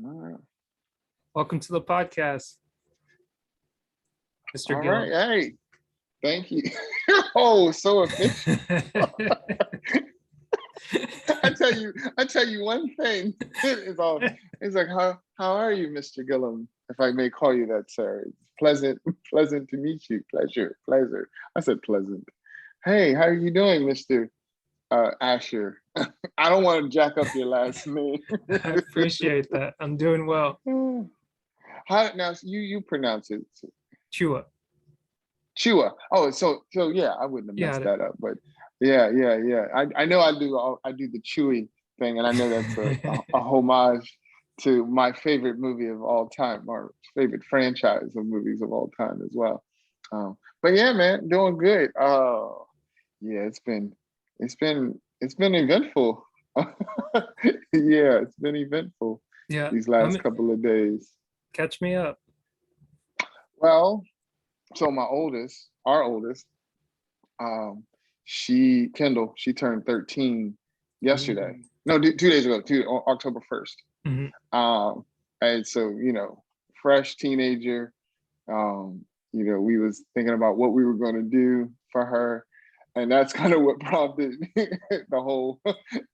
All right. Welcome to the podcast, Mr. All right. Gillam. Hey, thank you. Oh, so official. I tell you one thing. It's all. It's like, how are you, Mr. Gillam? If I may call you that, sir. It's pleasant, pleasant to meet you. Pleasure. I said pleasant. Hey, how are you doing, Mr. Asher? I don't want to jack up your last name. I appreciate that. I'm doing well. How now? You pronounce it Chua. Chua. Oh, so yeah, I wouldn't have Yeah. messed that up, but yeah. I know I do the Chewy thing, and I know that's a homage to my favorite movie of all time, or favorite franchise of movies of all time as well. But yeah, man, doing good. Oh, yeah, it's been eventful. Yeah, it's been eventful Yeah. these Let last me couple of days. catch me up. Well, so our oldest, um, Kendall, she turned 13 yesterday. Ooh. No, 2 days ago, October 1st. Mhm. Um, and so, fresh teenager. We was thinking about what we were going to do for her. And that's kind of what prompted the whole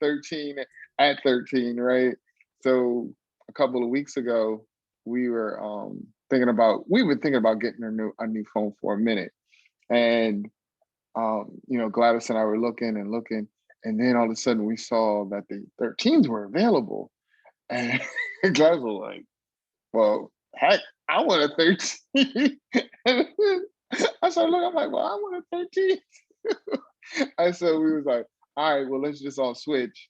13 at 13, right? So a couple of weeks ago, we were thinking about getting a new phone for a minute. And Gladys and I were looking and looking, and then all of a sudden we saw that the 13s were available. And Gladys was like, well, heck, I want a 13. And I started looking, I'm like, well, I want a 13. And so we was like, all right, well, let's just all switch,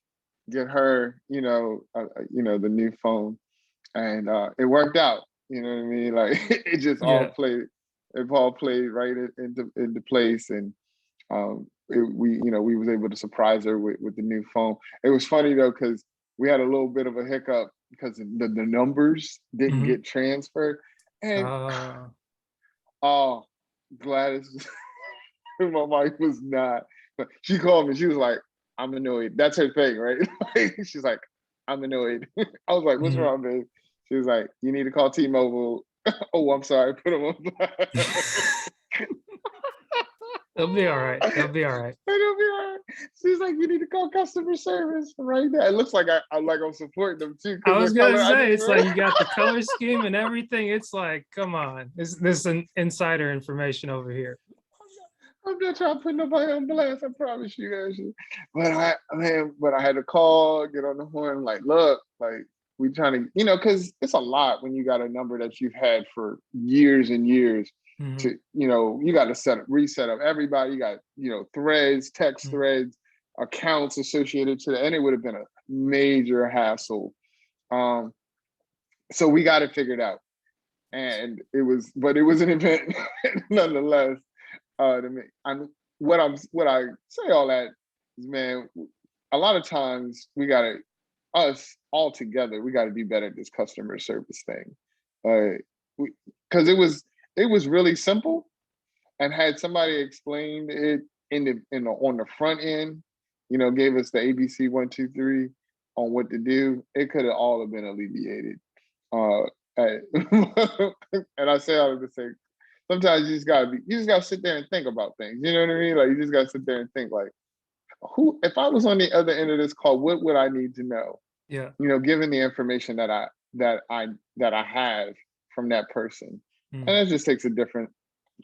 get her, the new phone. And it worked out. You know what I mean? Like it just all Yeah. played, right into place. And we was able to surprise her with the new phone. It was funny though, because we had a little bit of a hiccup because the numbers didn't Mhm. get transferred. And Uh, oh, Gladys, my wife was not. But she called me. She was like, "I'm annoyed." That's her thing, right? She's like, "I'm annoyed." I was like, "What's mhm. wrong, babe?" She was like, "You need to call T-Mobile." Oh, I'm sorry. Put them on blast. They'll be all right. They'll be all right. It'll be all right. She's like, "You need to call customer service right now." It looks like I'm supporting them too I because the was gonna color I say just it's like you read. got the color scheme and everything. It's like, come on, this is an insider information over here. I'm not trying to put nobody on blast. I promise you guys. But I had to call, get on the horn, like, look, like we trying to, because it's a lot when you got a number that you've had for years and years. Mhm. You got to reset up everybody. You got, threads, text Mhm. threads, accounts associated to that, and it would have been a major hassle. Um, so we got it figured out, and it was an event nonetheless. To me, what I say all that is, man, a lot of times us all together, we gotta be better at this customer service thing. Because it was really simple, and had somebody explained it on the front end, gave us the ABC 1 2 3 on what to do, it could have all have been alleviated. Uh, and I say all of this, say sometimes you just gotta sit there and think about things. You know what I mean? Like you just gotta sit there and think like, who if I was on the other end of this call, what would I need to know? Yeah. Given the information that I have from that person. And Mhm. it just takes a different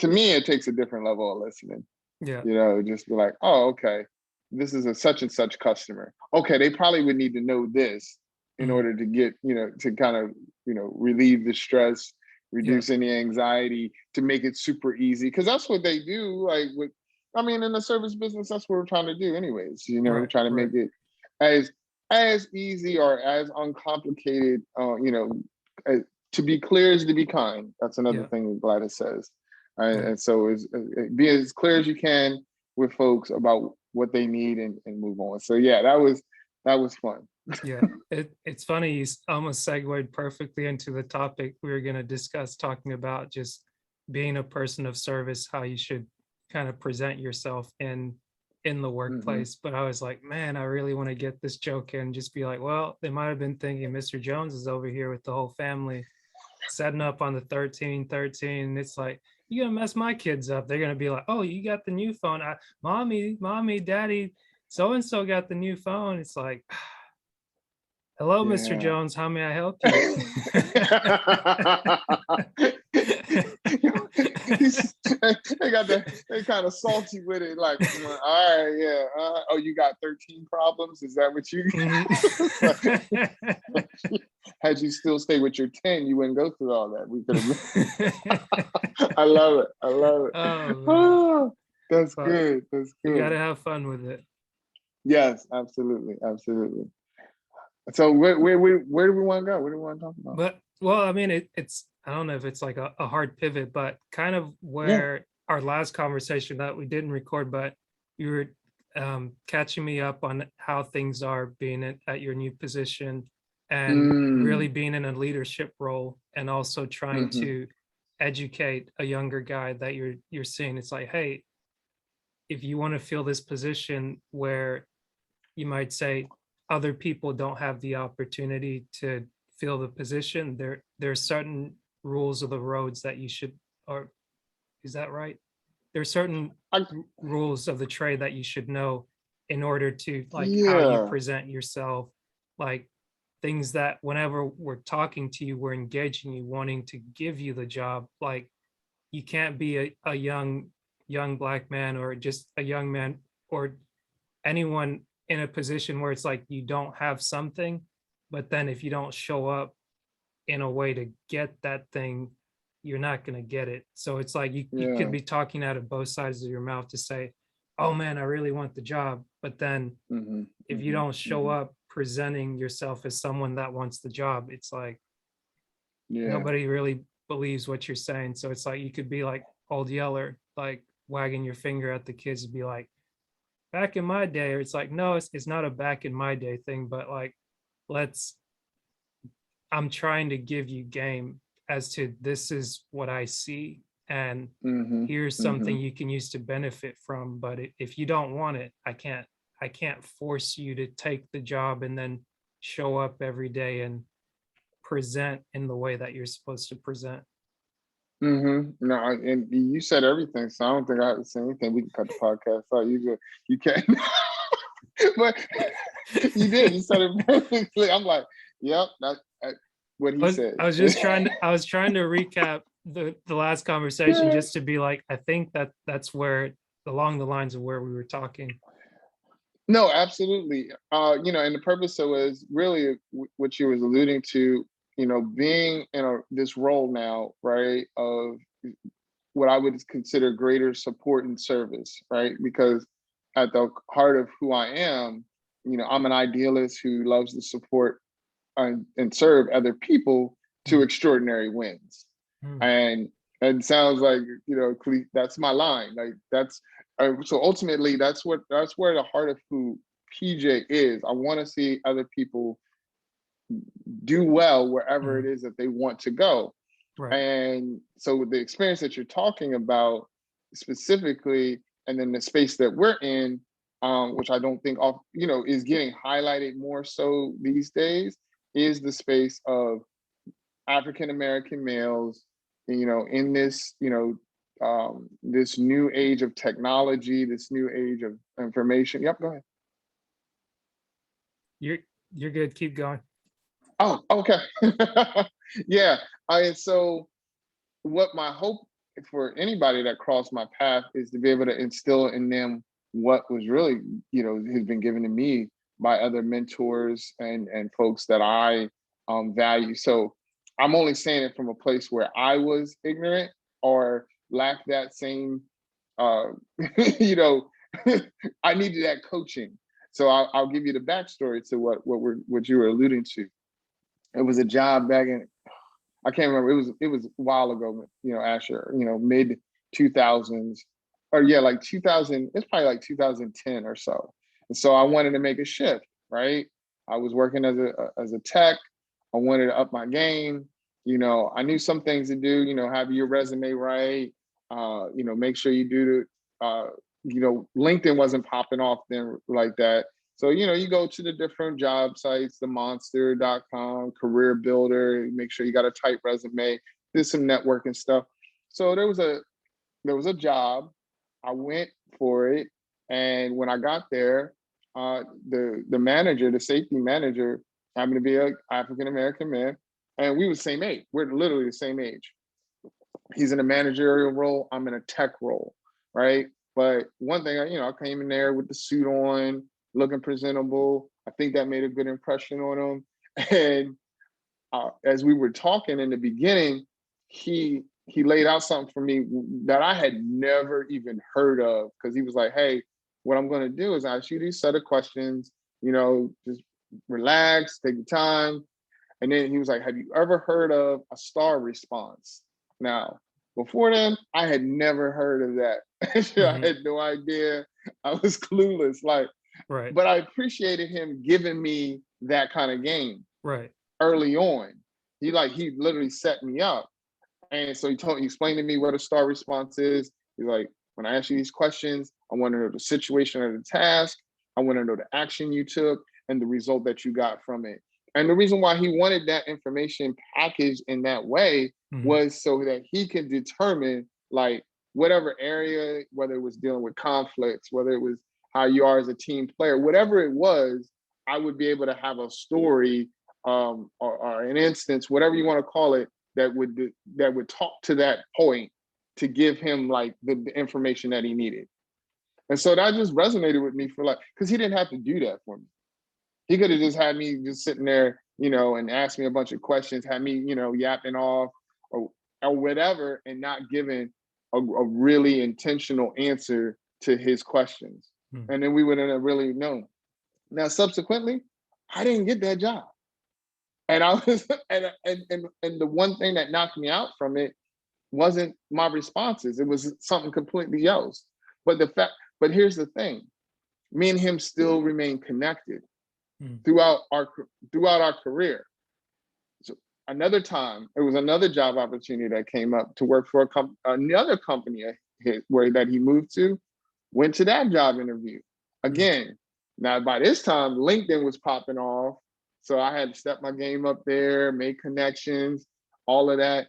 to me, it takes a different level of listening. Yeah. Just be like, oh, okay, this is a such and such customer. Okay, they probably would need to know this in Mhm. order to get, to kind of, relieve the stress, Yeah. reduce any anxiety, to make it super easy. Cause that's what they do. In the service business, that's what we're trying to do anyways. Right. Trying to Right. make it as as easy or as uncomplicated, uh, to be clear is to be kind. That's another Yeah. thing Gladys says. Right? Yeah. And so be as clear as you can with folks about what they need, and move on. So yeah, that was fun. Yeah. It's funny. You almost segued perfectly into the topic we were going to discuss, talking about just being a person of service, how you should kind of present yourself in the Mm-hmm. workplace, but I was like, man, I really want to get this joke in, just be like, well, they might have been thinking Mr. Jones is over here with the whole family setting up on the 1313. And it's like, you're gonna mess my kids up. They're gonna be like, oh, you got the new phone. Mommy, daddy, so and so got the new phone. It's like, hello, Mr. Yeah. Jones, how may I help you? They kind of salty with it, like, all right, yeah. Oh, you got 13 problems? Is that what you had you still stay with your 10, you wouldn't go through all that. We could have I love it. I love it. Oh man. Oh, that's But good. That's you got to good. have fun with it. Yes, absolutely. Absolutely. So where do we want to go? What do we want to talk about? But well, I mean, it's I don't know if it's like a hard pivot, but kind of Yeah. where our last conversation that we didn't record, but you were catching me up on how things are being at your new position and really Mm, being in a leadership role, and also trying hmm. to educate a younger guy that you're seeing. It's like, hey, if you want to fill this position where you might say other people don't have the opportunity to fill the position, there's certain rules of the roads that you should, or is that right? There's certain I, rules of the trade that you should know in order to, like, how you yeah. present yourself, like things that whenever we're talking to you, we're engaging you, wanting to give you the job. Like, you can't be a young black man, or just a young man, or anyone in a position where it's like you don't have something, but then if you don't show up in a way to get that thing, you're not going to get it. So it's like you could Yeah. be talking out of both sides of your mouth to say, oh man, I really want the job, but then Hmm. if you Hmm. don't show Hmm. up presenting yourself as someone that wants the job, it's like Yeah. nobody really believes what you're saying. So it's like you could be like old Yeller, like wagging your finger at the kids and be like, back in my day. Or it's like, no, it's not a back in my day thing, but like, let's, I'm trying to give you game as to this is what I see, and Hmm. here's Hmm. something you can use to benefit from. But if you don't want it, I can't force you to take the job and then show up every day and present in the way that you're supposed to present. Hmm. No, and you said everything, so I don't think I have to say anything. We can cut the podcast out. You can, but you did. You said it perfectly. I'm like, yep, that's what he said. I was just I was trying to recap the last conversation, Yeah. just to be like, I think that's where, along the lines of where we were talking. No, absolutely. And the purpose of it is really what you was alluding to. Being in this role now, right, of what I would consider greater support and service, right? Because at the heart of who I am, I'm an idealist who loves to support and serve other people to Mm, extraordinary wins. mm, And it sounds like, that's my line. Like so ultimately that's where the heart of who PJ is. I want to see other people do well wherever it mm. is that they want to go. Right. And so the experience that you're talking about specifically, and then the space that we're in, which I don't think is getting highlighted more so these days, is the space of African American males, in this, this new age of technology, this new age of information. Yep, go ahead. You're you're good. Keep going. Oh, okay. Yeah. And so what my hope for anybody that crossed my path is to be able to instill in them what was really, has been given to me by other mentors and folks that I value. So I'm only saying it from a place where I was ignorant or lacked that same, uh, you know, I needed that coaching. So I'll give you the backstory to what you were alluding to. It was a job back in, I can't remember. It was a while ago, Asher, mid 2000s, or yeah, like 2000. It's probably like 2010 or so. And so I wanted to make a shift, right? I was working as a tech. I wanted to up my game. I knew some things to do. Have your resume right. Make sure you do LinkedIn wasn't popping off then like that. So, you go to the different job sites, the monster.com, career builder, make sure you got a tight resume, did some networking stuff. So there was a job. I went for it. And when I got there, the manager, the safety manager, happened to be an African American man. And we were the same age. We're literally the same age. He's in a managerial role. I'm in a tech role, right? But one thing, I came in there with the suit on, looking presentable. I think that made a good impression on him. And as we were talking in the beginning, he laid out something for me that I had never even heard of, because he was like, "Hey, what I'm going to do is ask you these set of questions. Just relax, take your time." And then he was like, "Have you ever heard of a star response?" Now, before then, I had never heard of that. I had no idea. I was clueless. Right. But I appreciated him giving me that kind of game Right. early on. He literally set me up. And so he explained to me what a star response is. He's like, "When I ask you these questions, I want to know the situation of the task. I want to know the action you took and the result that you got from it." And the reason why he wanted that information packaged in that way was so that he could determine whatever area, whether it was dealing with conflicts, whether it was how you are as a team player, whatever it was, I would be able to have a story or an instance, whatever you want to call it, that would talk to that point to give him the information that he needed. And so that just resonated with me because he didn't have to do that for me. He could have just had me just sitting there, and asked me a bunch of questions, had me, yapping off or whatever, and not giving a really intentional answer to his questions. And then we wouldn't have really known. Now, subsequently, I didn't get that job. And I was, and the one thing that knocked me out from it wasn't my responses. It was something completely else. But here's the thing: me and him still remain connected throughout our career. So another time, it was another job opportunity that came up to work for another company that he moved to. Went to that job interview again. Now, by this time, LinkedIn was popping off. So I had to step my game up there, make connections, all of that,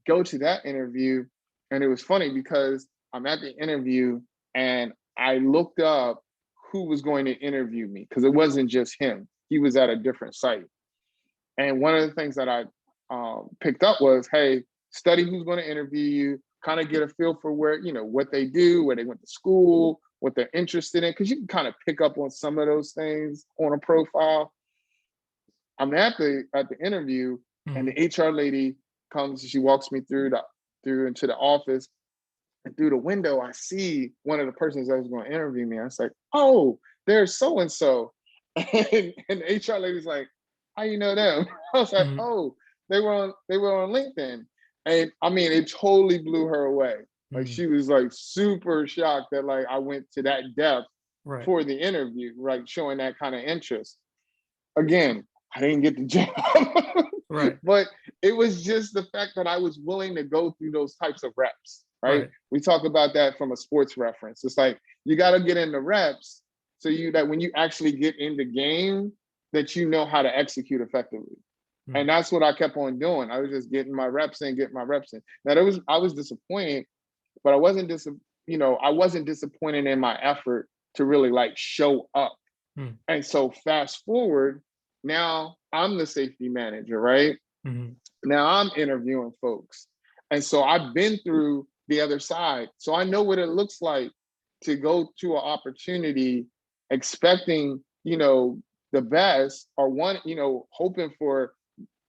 go to that interview. And it was funny because I'm at the interview and I looked up who was going to interview me, because it wasn't just him. He was at a different site. And one of the things that I picked up was, hey, study who's going to interview you, kind of get a feel for where, what they do, where they went to school, what they're interested in, because you can kind of pick up on some of those things on a profile. I'm at the interview, and the HR lady comes, she walks me through into the office, and through the window, I see one of the persons that was going to interview me. I was like, "Oh, there's so and so," and the HR lady's like, "How you know them?" I was like, "Oh, they were on LinkedIn," and I mean, it totally blew her away. She was super shocked that I went to that depth for the interview, showing that kind of interest. Again, I didn't get the job, but it was just the fact that I was willing to go through those types of reps, right? We talk about that from a sports reference. It's you got to get in the reps so that when you actually get in the game, that you know how to execute effectively. And that's what I kept on doing. I was just getting my reps in. Now I was disappointed, but I wasn't disappointed in my effort to really show up. And so fast forward, now I'm the safety manager, right? Now I'm interviewing folks. And so I've been through the other side. So I know what it looks like to go to an opportunity expecting, the best, or hoping for,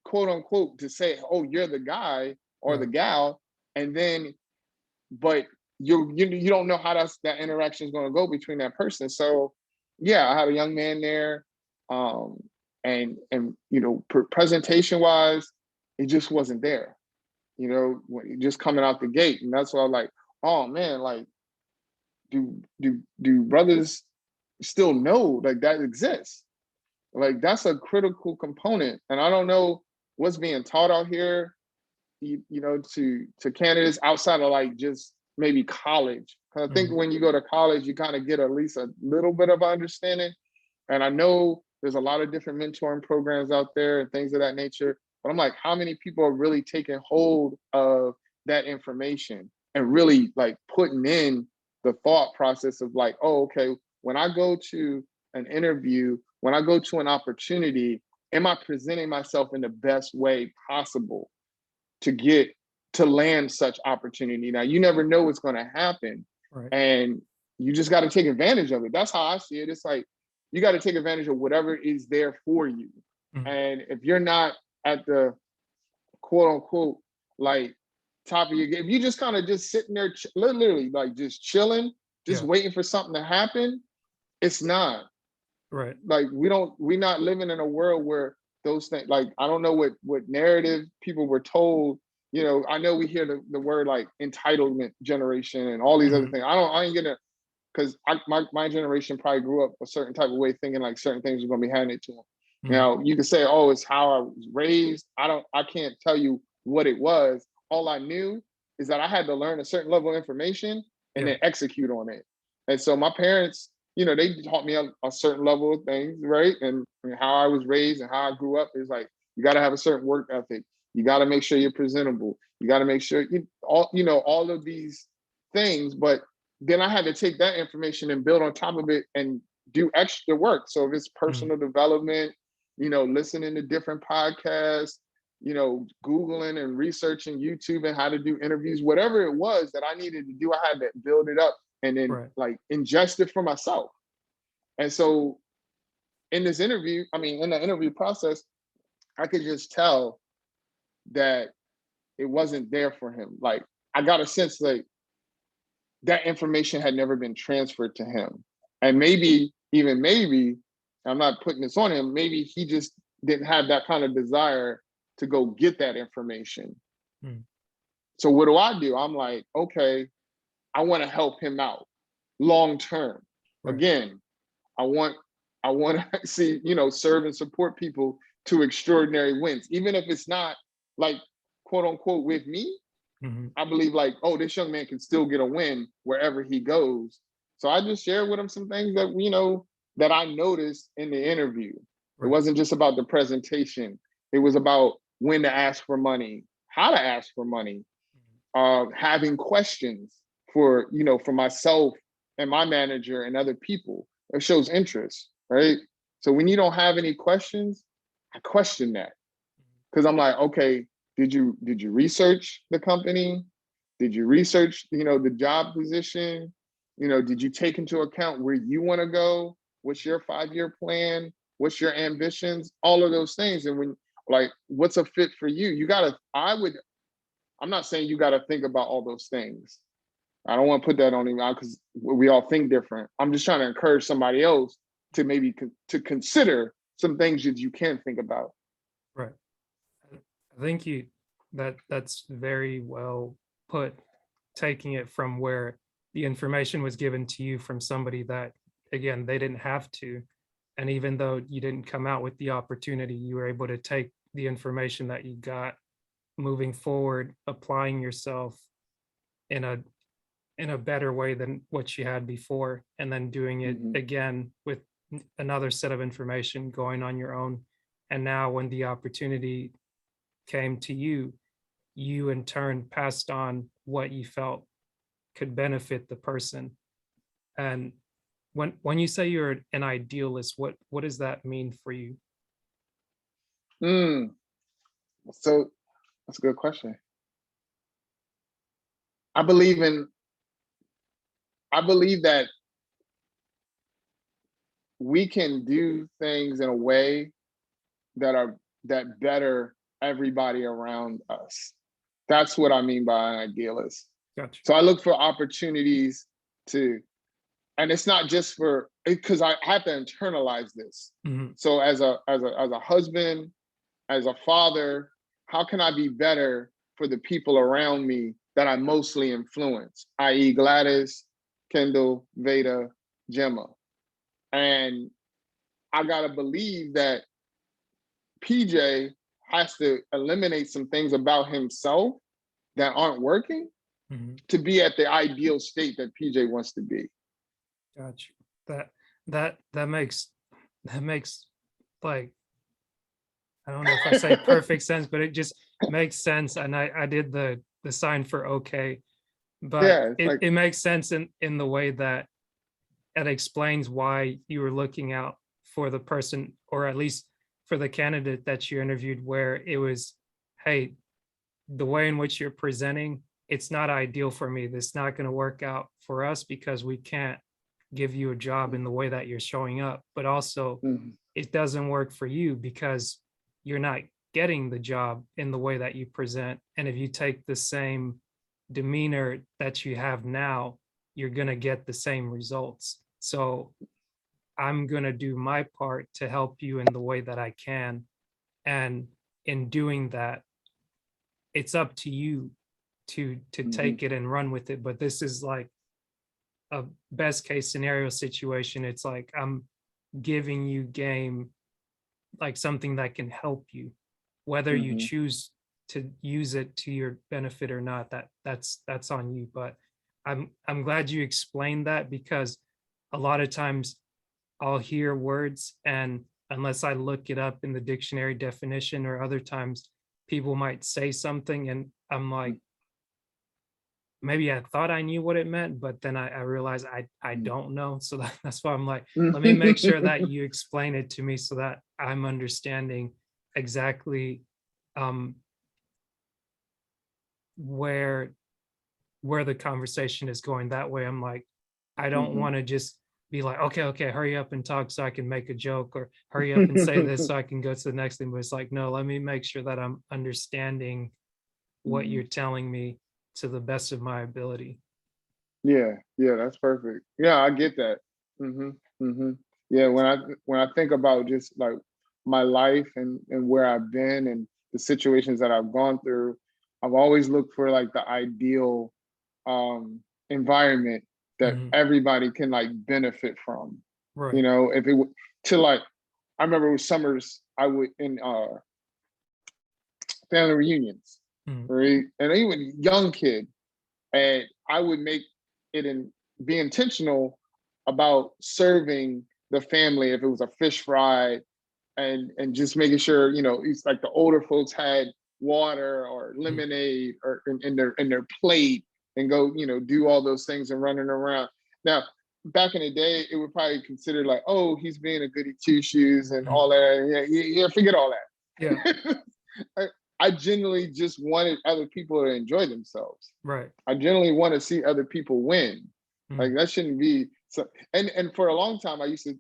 quote unquote, to say, "Oh, you're the guy or the gal," and then, but you don't know how that interaction is going to go between that person. So yeah, I had a young man there, and presentation wise, it just wasn't there, just coming out the gate. And that's why I'm like, oh man, do brothers still know that exists? That's a critical component. And I don't know what's being taught out here, to candidates outside of just maybe college. Because I think Mhm. when you go to college, you kind of get at least a little bit of understanding. And I know there's a lot of different mentoring programs out there and things of that nature. But I'm like, how many people are really taking hold of that information and really like putting in the thought process of like, oh, okay, when I go to an interview, when I go to an opportunity, am I presenting myself in the best way possible to get to land such opportunity? Now, you never know what's going to happen, Right. and you just got to take advantage of it. That's how I see it. It's like you got to take advantage of whatever is there for you. Mhm. And if you're not at the quote unquote like top of your game, if you just kind of just sitting there literally like just chilling, just Yeah. waiting for something to happen, it's not Right. like we're not living in a world where those things, like I don't know what narrative people were told. You know, I know we hear the word like entitlement generation and all these other Mhm. things. I ain't gonna, because my generation probably grew up a certain type of way, thinking like certain things were gonna be handed to them. Mhm. Now you can say, oh, it's how I was raised. I can't tell you what it was. All I knew is that I had to learn a certain level of information and Yeah. then execute on it. And so my parents, you know, they taught me a certain level of things, right? And how I was raised and how I grew up is like, you got to have a certain work ethic. You got to make sure you're presentable. You got to make sure all of these things. But then I had to take that information and build on top of it and do extra work. So if it's Mhm. personal development, listening to different podcasts, Googling and researching YouTube and how to do interviews, whatever it was that I needed to do, I had to build it up and then Right. like ingest it for myself. And so in this interview, in the interview process, I could just tell that it wasn't there for him. Like I got a sense like that information had never been transferred to him. And maybe, I'm not putting this on him, maybe he just didn't have that kind of desire to go get that information. Mhm. So what do? I'm like, okay, I want to help him out long term. Right. Again, I want to see, serve and support people to extraordinary wins, even if it's not like quote unquote with me. Mhm. I believe like, oh, this young man can still get a win wherever he goes. So I just shared with him some things that that I noticed in the interview. It Right. wasn't just about the presentation. It was about when to ask for money, how to ask for money, having questions for myself and my manager and other people. It shows interest, right? So when you don't have any questions, I question that because I'm like, okay, did you research the company? Did you research the job position? Did you take into account where you want to go? What's your 5-year plan? What's your ambitions? All of those things. And when like, what's a fit for you? I'm not saying you got to think about all those things. I don't want to put that on him because we all think different. I'm just trying to encourage somebody else to maybe to consider some things that you can think about. Right. I think that's very well put, taking it from where the information was given to you from somebody that, again, they didn't have to. And even though you didn't come out with the opportunity, you were able to take the information that you got, moving forward, applying yourself in a better way than what you had before, and then doing it Mm-hmm. again with another set of information, going on your own. And now when the opportunity came to you, you in turn passed on what you felt could benefit the person. And when you say you're an idealist, what does that mean for you? Mm, so that's a good question. I believe in I believe that we can do things in a way that better everybody around us. That's what I mean by an idealist. Gotcha. So I look for opportunities to, and it's not just for because I have to internalize this. Mhm. So as a husband, as a father, how can I be better for the people around me that I mostly influence, i.e., Gladys, Kendall, Veda, Gemma? And I gotta believe that PJ has to eliminate some things about himself that aren't working to be at the ideal state that PJ wants to be. Gotcha. That makes like, I don't know if I say perfect sense, but it just makes sense. And I did the sign for okay, but Yeah, it's like, it makes sense in the way that it explains why you were looking out for the person, or at least for the candidate that you interviewed, where it was, hey, the way in which you're presenting, it's not ideal for me. This is not going to work out for us because we can't give you a job in the way that you're showing up. But also, mhm, it doesn't work for you because you're not getting the job in the way that you present. And if you take the same demeanor that you have now, you're going to get the same results. So I'm going to do my part to help you in the way that I can. And in doing that, it's up to you to mhm, take it and run with it. But this is like a best case scenario situation. It's like I'm giving you game, like something that can help you, whether you mhm, choose to use it to your benefit or not. That's on you. But I'm glad you explained that, because a lot of times I'll hear words, and unless I look it up in the dictionary definition, or other times people might say something and I'm like, maybe I thought I knew what it meant, but then I realized I mhm. don't know. So that's why I'm like, let me make sure that you explain it to me so that I'm understanding exactly um, where where the conversation is going. That way I'm like, I don't Mhm. want to just be like, okay, hurry up and talk so I can make a joke, or hurry up and say this so I can go to the next thing. But it's like, no, let me make sure that I'm understanding what Mhm. you're telling me to the best of my ability. Yeah, yeah, that's perfect. Yeah, I get that. Hmm. Hmm. Yeah, when I think about just like my life and where I've been and the situations that I've gone through, I've always looked for like the ideal um environment that Mhm. everybody can like benefit from. You Right. know, if it would to like I remember with summers I would in family reunions, Mhm. right? And even young kid, and I would make it in be intentional about serving the family if it was a fish fry, and just making sure it's like the older folks had water or Mhm. lemonade or in their plate, and go do all those things and running around. Now back in the day it would probably consider like, oh, he's being a goody two shoes and Mhm. all that. Yeah, yeah, yeah, forget all Yeah. that. I genuinely just wanted other people to enjoy themselves. Right. I generally want to see other people win. Like Mhm. that shouldn't be so. And for a long time, I used to,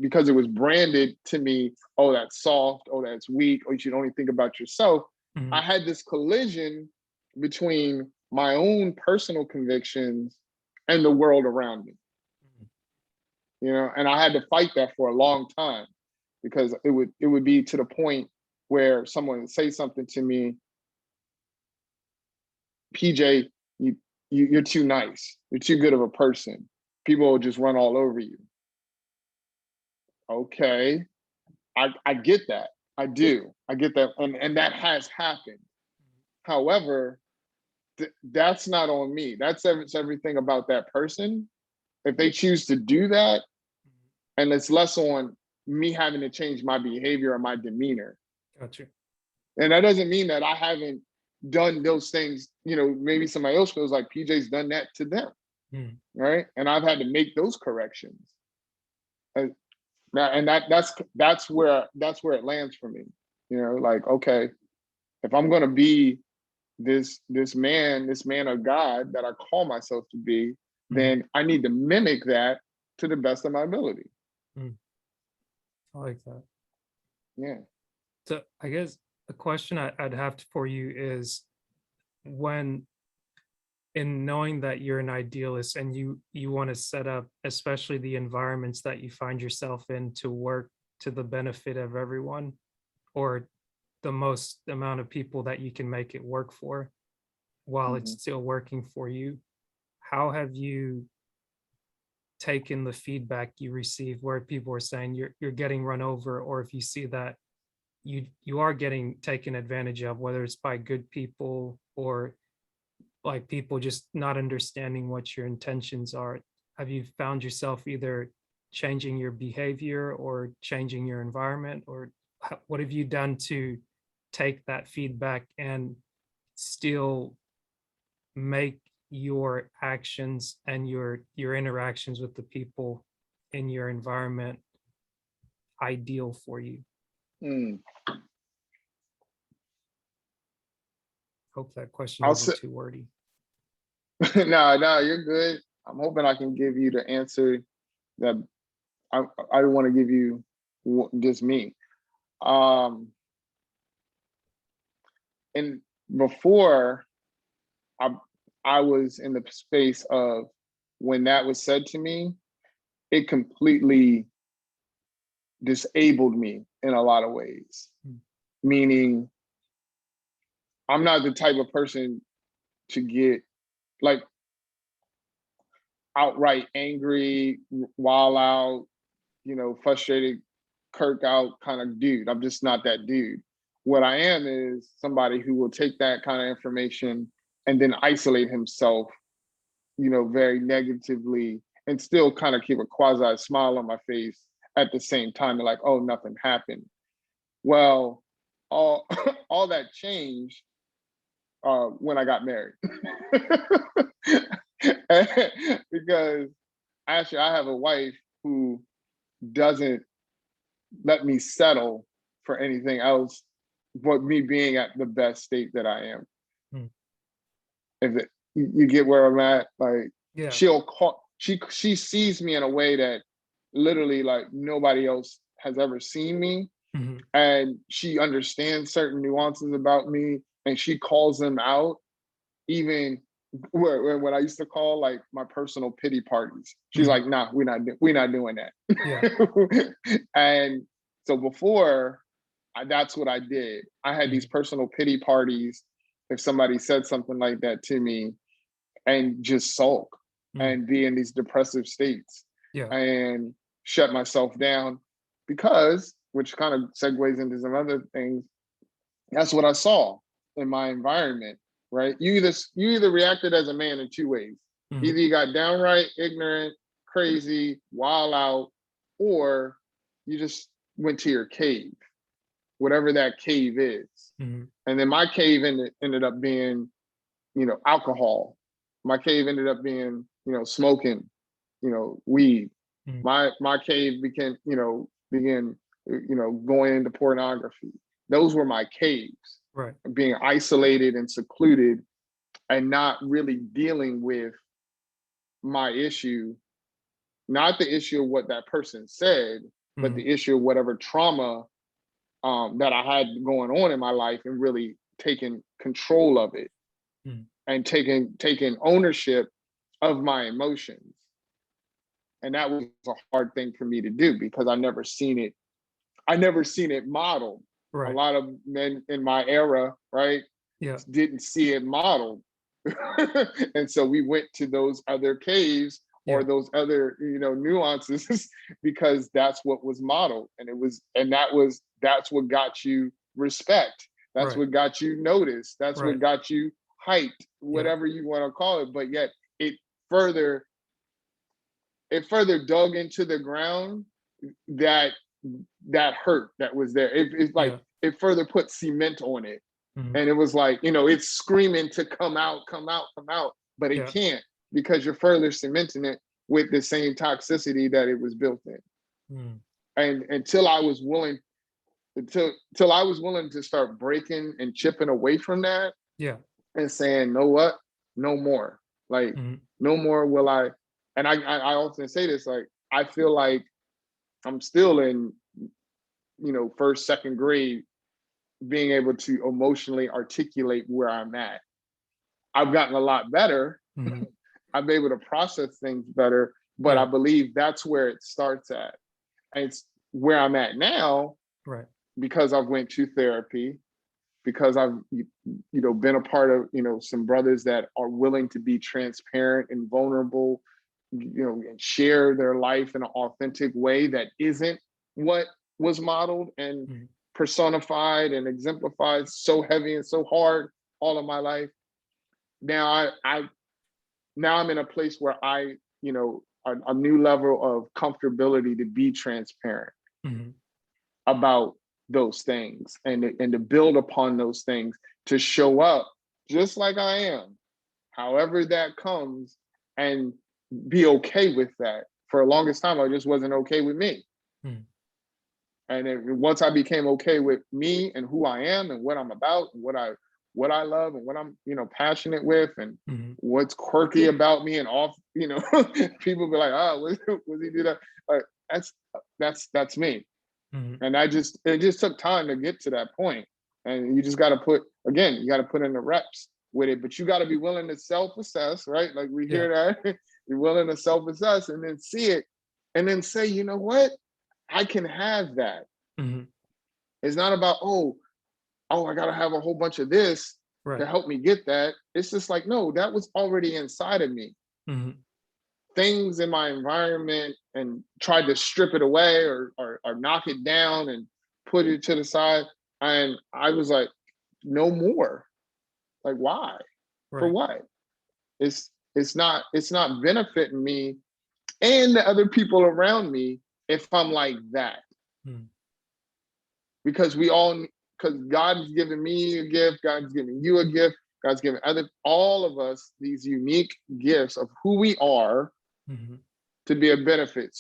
because it was branded to me. Oh, that's soft. Oh, that's weak. Oh, you should only think about yourself. I Mhm. had this collision between my own personal convictions and the world around me. And I had to fight that for a long time, because it would be to the point where someone would say something to me, PJ, you're too nice. You're too good of a person. People will just run all over you. Okay, I get that. I do. I get that, and that has happened. However, that's not on me. It's everything about that person. If they choose to do that, and it's less on me having to change my behavior or my demeanor. Gotcha. And that doesn't mean that I haven't done those things. Maybe somebody else feels like PJ's done that to them, Mhm. right? And I've had to make those corrections. And that's where it lands for me. Like, okay, if I'm gonna be this man of God that I call myself to be, Mhm. then I need to mimic that to the best of my ability. Mhm. I like that. Yeah. So I guess a question I'd have for you is, when, in knowing that you're an idealist and you want to set up, especially the environments that you find yourself in, to work to the benefit of everyone, or the most amount of people that you can make it work for, while it's Hmm. still working for you, how have you taken the feedback you receive where people are saying you're getting run over, or if you see that you are getting taken advantage of, whether it's by good people or like people just not understanding what your intentions are, have you found yourself either changing your behavior or changing your environment, or what have you done to take that feedback and still make your actions and your interactions with the people in your environment ideal for you? Mm. Hope that question I'll say, wasn't too wordy. no, you're good. I'm hoping I can give you the answer that I want to give you, just me. Um, and before I, I was in the space of, when that was said to me, it completely disabled me in a lot of ways. Meaning, I'm not the type of person to get like outright angry, wild out, frustrated, kirk out kind of dude. I'm just not that dude. What I am is somebody who will take that kind of information and then isolate himself, very negatively, and still kind of keep a quasi smile on my face at the same time. Like, oh, nothing happened. Well, all all that changed when I got married. Because actually I have a wife who doesn't let me settle for anything else but me being at the best state that I am. Hmm. If you get where I'm at, like, Yeah. she'll call, she sees me in a way that literally like nobody else has ever seen me. Mhm. And she understands certain nuances about me, and she calls them out, even when I used to call like my personal pity parties. She's Mhm. like, nah, we're not doing Yeah. that. And so before, that's what I did. I had these Mhm. personal pity parties if somebody said something like that to me, and just sulk Mhm. and be in these depressive states Yeah. and shut myself down, because, which kind of segues into some other things, that's what I saw in my environment, right? You either reacted as a man in two ways. Mhm. Either you got downright ignorant, crazy, wild out, or you just went to your cave, whatever that cave is. Mhm. And then my cave ended up being, alcohol. My cave ended up being, smoking, weed. Mhm. My cave began going into pornography. Those were my caves, Right. being isolated and secluded and not really dealing with my issue, not the issue of what that person said, but Mhm. the issue of whatever trauma that I had going on in my life, and really taking control of it, Mhm. and taking ownership of my emotions. And that was a hard thing for me to do, because I never seen it modeled. A Right. lot of men in my era, right, Yeah. didn't see it modeled. And so we went to those other caves, or Yeah. those other, nuances, because that's what was modeled. That's what got you respect. That's Right. what got you noticed. That's what Right. got you hyped, Yeah. whatever you want to call it. But yet it further it further dug into the ground that hurt that was there. It's like Yeah. it further put cement on it. Mhm. And it was like, it's screaming to come out, come out, come out, but it Yeah. can't, because you're further cementing it with the same toxicity that it was built in. Mhm. And until I was willing to start breaking and chipping away from that, Yeah. and saying, know what? No more. Like, Mhm. no more will I. And I often say this, like, I feel like I'm still in, first, second grade, being able to emotionally articulate where I'm at. I've gotten a lot better. Mhm. I'm able to process things better, but I Yeah. believe that's where it starts at. And it's where I'm at now, Right. because I've went to therapy, because I've been a part of some brothers that are willing to be transparent and vulnerable, and share their life in an authentic way that isn't what was modeled and Mhm. personified and exemplified so heavy and so hard all of my life. now now I'm in a place where I, a new level of comfortability to be transparent Mhm. about those things, and to build upon those things, to show up just like I am, however that comes, and be okay with that. For the longest time, I just wasn't okay with me. Mhm. And once I became okay with me and who I am and what I'm about and what I love and what I'm, passionate with, and Mhm. what's quirky about me, and off, people be like, oh, was he do that? Like, that's me. Mhm. And it just took time to get to that point. And you just got to you got to put in the reps with it, but you got to be willing to self-assess, right? Like we Yeah. hear that. You're willing to self-assess and then see it and then say, you know what? I can have that. Mhm. It's not about, I got to have a whole bunch of this to Right. help me get that. It's just like, no, that was already inside of me. Mhm. Things in my environment and tried to strip it away, or knock it down and put it to the side. And I was like, no more. Like, why? For Right. what? It's not benefiting me and the other people around me if I'm like that. Mhm. Because because God's given me a gift, God's given you a gift, God's given all of us these unique gifts of who we are Mhm. to be a benefit.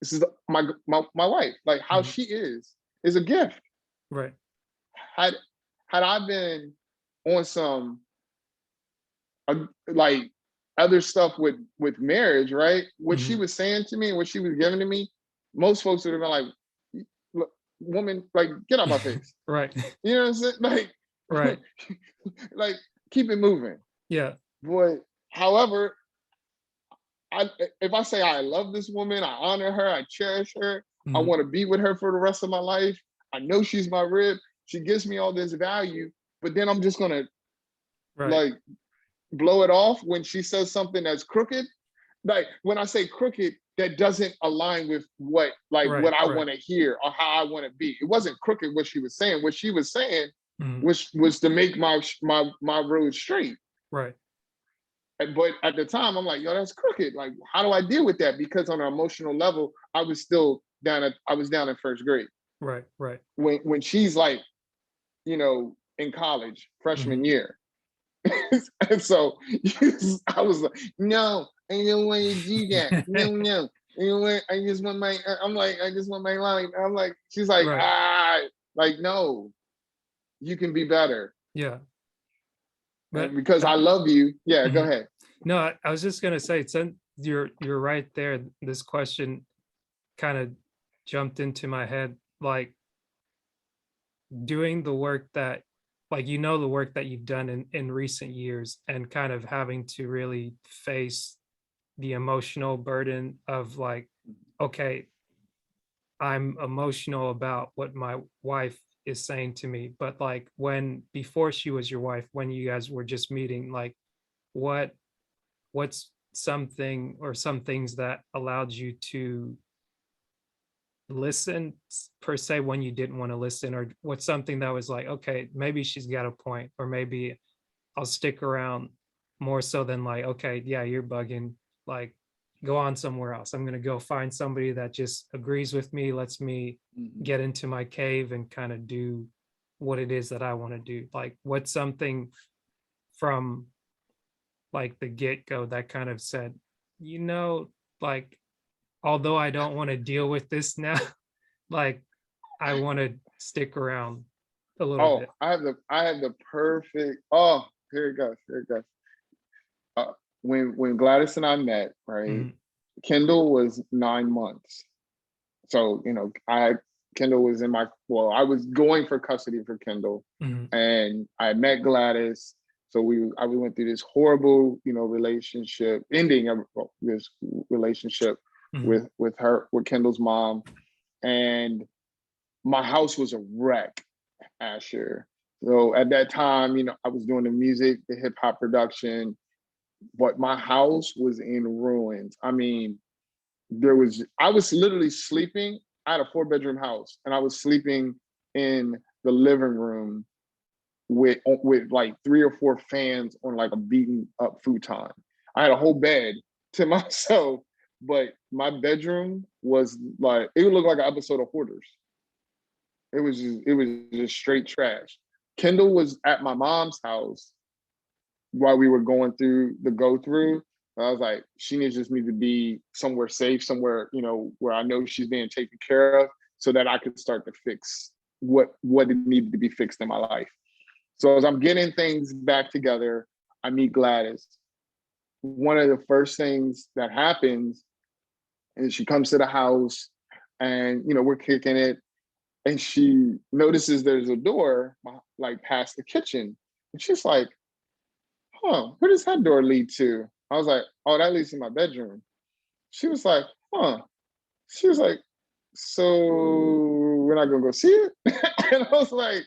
This is my wife. Like, how Mhm. she is a gift. Right. Had had I been on some like other stuff with marriage, right? What she Mhm. was saying to me and what she was giving to me, most folks would have been like, "Look, woman, like, get out my face." Right. You know what I'm saying? Right. Like, keep it moving. Yeah. Boy, however, if I say I love this woman, I honor her, I cherish her, I Mhm. want to be with her for the rest of my life. I know she's my rib. She gives me all this value, but then I'm just gonna Right. like blow it off when she says something that's crooked. Like, when I say crooked, that doesn't align with what Right. I Right. want to hear or how I want to be. It wasn't crooked what she was saying. What she was saying Mhm. was to make my road straight. Right. But at the time, I'm like, yo, that's crooked. Like, how do I deal with that? Because on an emotional level, I was down in first grade. Right. Right. When she's like, in college, freshman Mhm. year. And so I was like, no, I don't want to do that. No, no. You know what? I'm like, I just want my life. I'm like, she's like, Right. like, no, you can be better. Yeah. And But because I love you, yeah, go mhm. ahead. No, I was just gonna say, since you're right there. This question kind of jumped into my head, like doing the work that, like, the work that you've done in recent years, and kind of having to really face the emotional burden of like, okay, I'm emotional about what my wife is saying to me, but like before she was your wife, when you guys were just meeting, like what what's something or some things that allowed you to listen per se when you didn't want to listen, or what's something that was like, okay, maybe she's got a point, or maybe I'll stick around more so than like, okay, yeah, you're bugging, like go on somewhere else. I'm gonna go find somebody that just agrees with me, lets me Mhm. get into my cave and kind of do what it is that I want to do. Like what's something from like the get-go that kind of said, you know, like although I don't want to deal with this now, like I want to stick around a little Oh, bit. I have the perfect. Oh, here it goes. Here it goes. Uh, when Gladys and I met, right? Mhm. Kendall was 9 months. So, Kendall was I was going for custody for Kendall, Mhm. and I met Gladys. So we went through this horrible, ending of this relationship Mhm. with Kendall's mom. And my house was a wreck, Asher. So at that time, I was doing the music, the hip hop production, but my house was in ruins. I mean, I was literally sleeping. I had a 4-bedroom house, and I was sleeping in the living room with like 3 or 4 fans on like a beaten up futon. I had a whole bed to myself, but my bedroom was like, it would look like an episode of Hoarders. It was just straight trash. Kendall was at my mom's house while we were going through the go through. I was like, she just needs to be somewhere safe, somewhere, where I know she's being taken care of, so that I could start to fix what it needed to be fixed in my life. So as I'm getting things back together, I meet Gladys. One of the first things that happens is she comes to the house, and we're kicking it, and she notices there's a door like past the kitchen, and she's like, huh, where does that door lead to? I was like, oh, that leads to my bedroom. She was like, huh. She was like, so we're not gonna go see it? And I was like,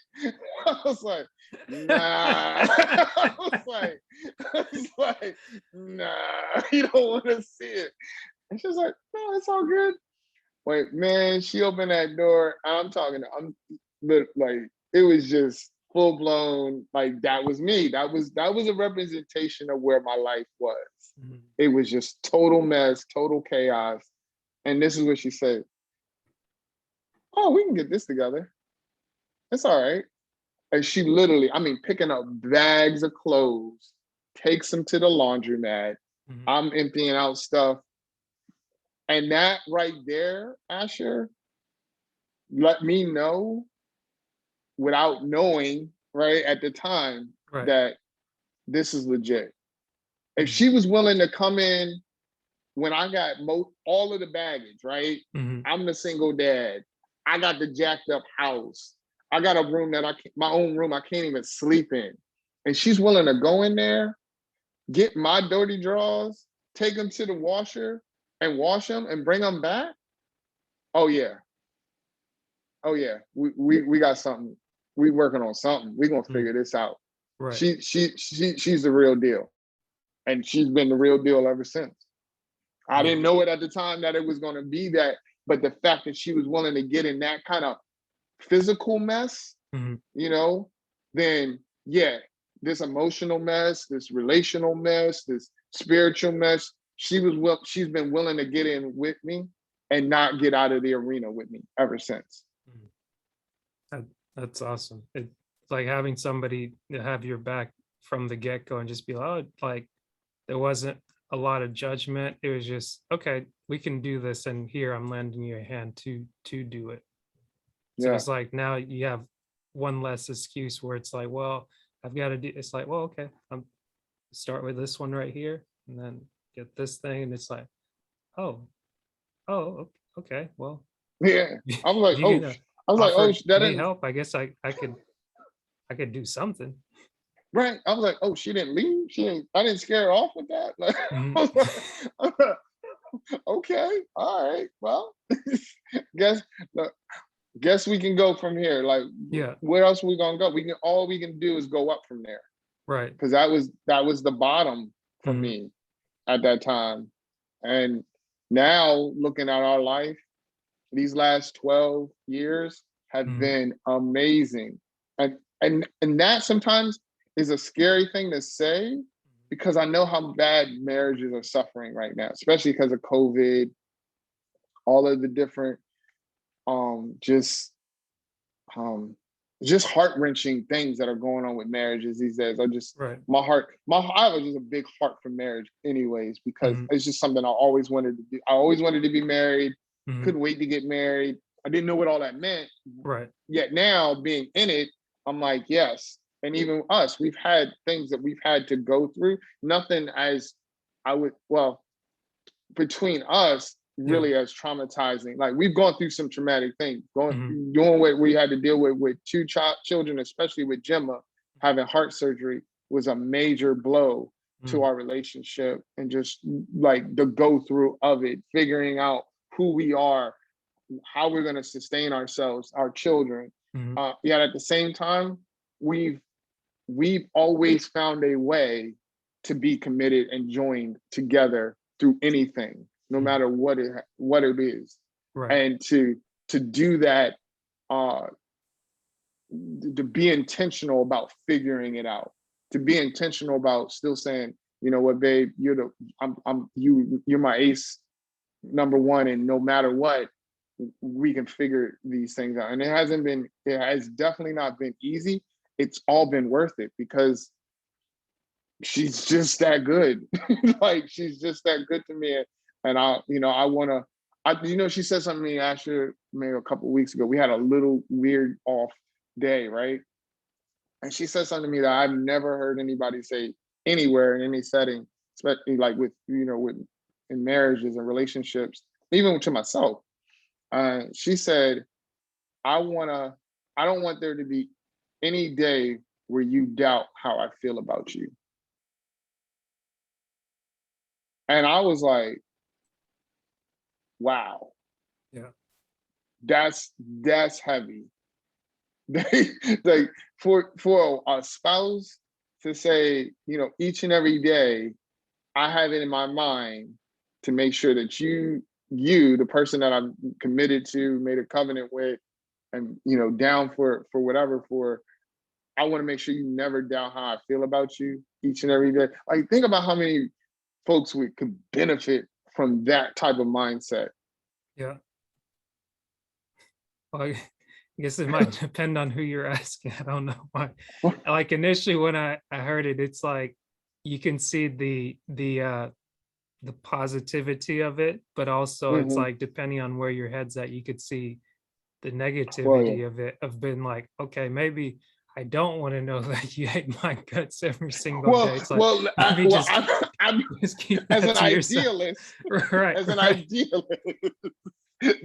nah. I was like, nah, you don't want to see it. And she was like, no, it's all good. Wait, man, she opened that door. Like, it was just full blown, like, that was me. That was a representation of where my life was. Mm-hmm. It was just total mess, total chaos. And this is what she said. Oh, we can get this together. It's all right. And she literally, picking up bags of clothes, takes them to the laundromat. Mm-hmm. I'm emptying out stuff. And that right there, Asher, let me know, without knowing, right, at the time, right, that this is legit. If she was willing to come in when I got all of the baggage, right? Mm-hmm. I'm the single dad. I got the jacked up house. I got a room my own room I can't even sleep in. And she's willing to go in there, get my dirty drawers, take them to the washer and wash them and bring them back. Oh yeah. We got something. We working on something. We're gonna figure this out. Right. She's the real deal. And she's been the real deal ever since. I didn't know it at the time that it was gonna be that, but the fact that she was willing to get in that kind of physical mess, mm-hmm. Then yeah, this emotional mess, this relational mess, this spiritual mess, she's been willing to get in with me and not get out of the arena with me ever since. That's awesome. It's like having somebody to have your back from the get-go and just be like, oh, like there wasn't a lot of judgment. It was just, okay, we can do this, and here I'm lending you a hand to do it. So it's like now you have one less excuse where it's like, well, I've got to do. It's like, well, okay, I'm start with this one right here, and then get this thing, and it's like, oh, okay, well, yeah. I was like, that didn't help. I guess I could do something. Right. I was like, oh, she didn't leave. I didn't scare her off with that. Like, mm-hmm. I was like, okay, all right. Well, guess we can go from here. Like, yeah. Where else are we gonna go? All we can do is go up from there. Right. Because that was the bottom for mm-hmm. me at that time. And now looking at our life, these last 12 years have mm-hmm. been amazing. And that sometimes is a scary thing to say, because I know how bad marriages are suffering right now, especially because of COVID, all of the different just heart-wrenching things that are going on with marriages these days. I just right. I have just a big heart for marriage anyways, because mm-hmm. it's just something I always wanted to do. I always wanted to be married, mm-hmm. couldn't wait to get married. I didn't know what all that meant. Right. Yet now being in it, I'm like, yes. And even us, we've had things that we've had to go through. Nothing as between us, really as traumatizing. Like, we've gone through some traumatic things, doing what we had to deal with 2 children, especially with Gemma having heart surgery, was a major blow to our relationship, and just like the go through of it, figuring out who we are, how we're going to sustain ourselves, our children. Yet at the same time, we've always found a way to be committed and joined together through anything, no matter what it is. Right. And to do that to be intentional about figuring it out, to be intentional about still saying, you know what, babe, you're my ace number one, and no matter what, we can figure these things out. And it has definitely not been easy. It's all been worth it because she's just that good. Like, she's just that good to me. And she said something to me actually maybe a couple of weeks ago. We had a little weird off day, right? And she said something to me that I've never heard anybody say anywhere in any setting, especially like with in marriages and relationships, even to myself. She said, I don't want there to be any day where you doubt how I feel about you. And I was like, wow, Yeah. that's heavy. Like, for a spouse to say, each and every day, I have it in my mind to make sure that you, the person that I'm committed to, made a covenant with, and down for whatever, I want to make sure you never doubt how I feel about you each and every day. Like, think about how many folks could benefit from that type of mindset. Yeah. Well, I guess it might depend on who you're asking. I don't know why. Like, initially when I heard it, it's like you can see the positivity of it, but also it's like, depending on where your head's at, you could see the negativity of it, of being like, okay, maybe I don't want to know that you hate my guts every single day. It's like, just keep that to yourself. Right. As an idealist,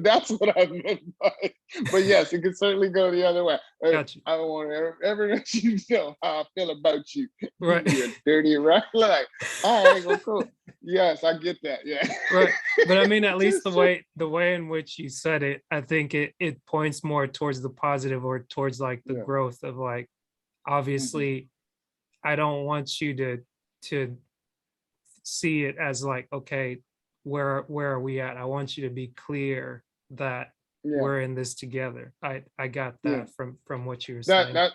that's what I meant by it. But yes, it can certainly go the other way. Gotcha. I don't want to ever let you know how I feel about you. Right. You're dirty, right? Like, all right, well, cool. Yes, I get that. Yeah. Right. But I mean, at least the way in which you said it, I think it points more towards the positive, or towards like the growth of, like, obviously, I don't want you to see it as like, okay, where are we at? I want you to be clear that we're in this together. I got that from what you were saying. That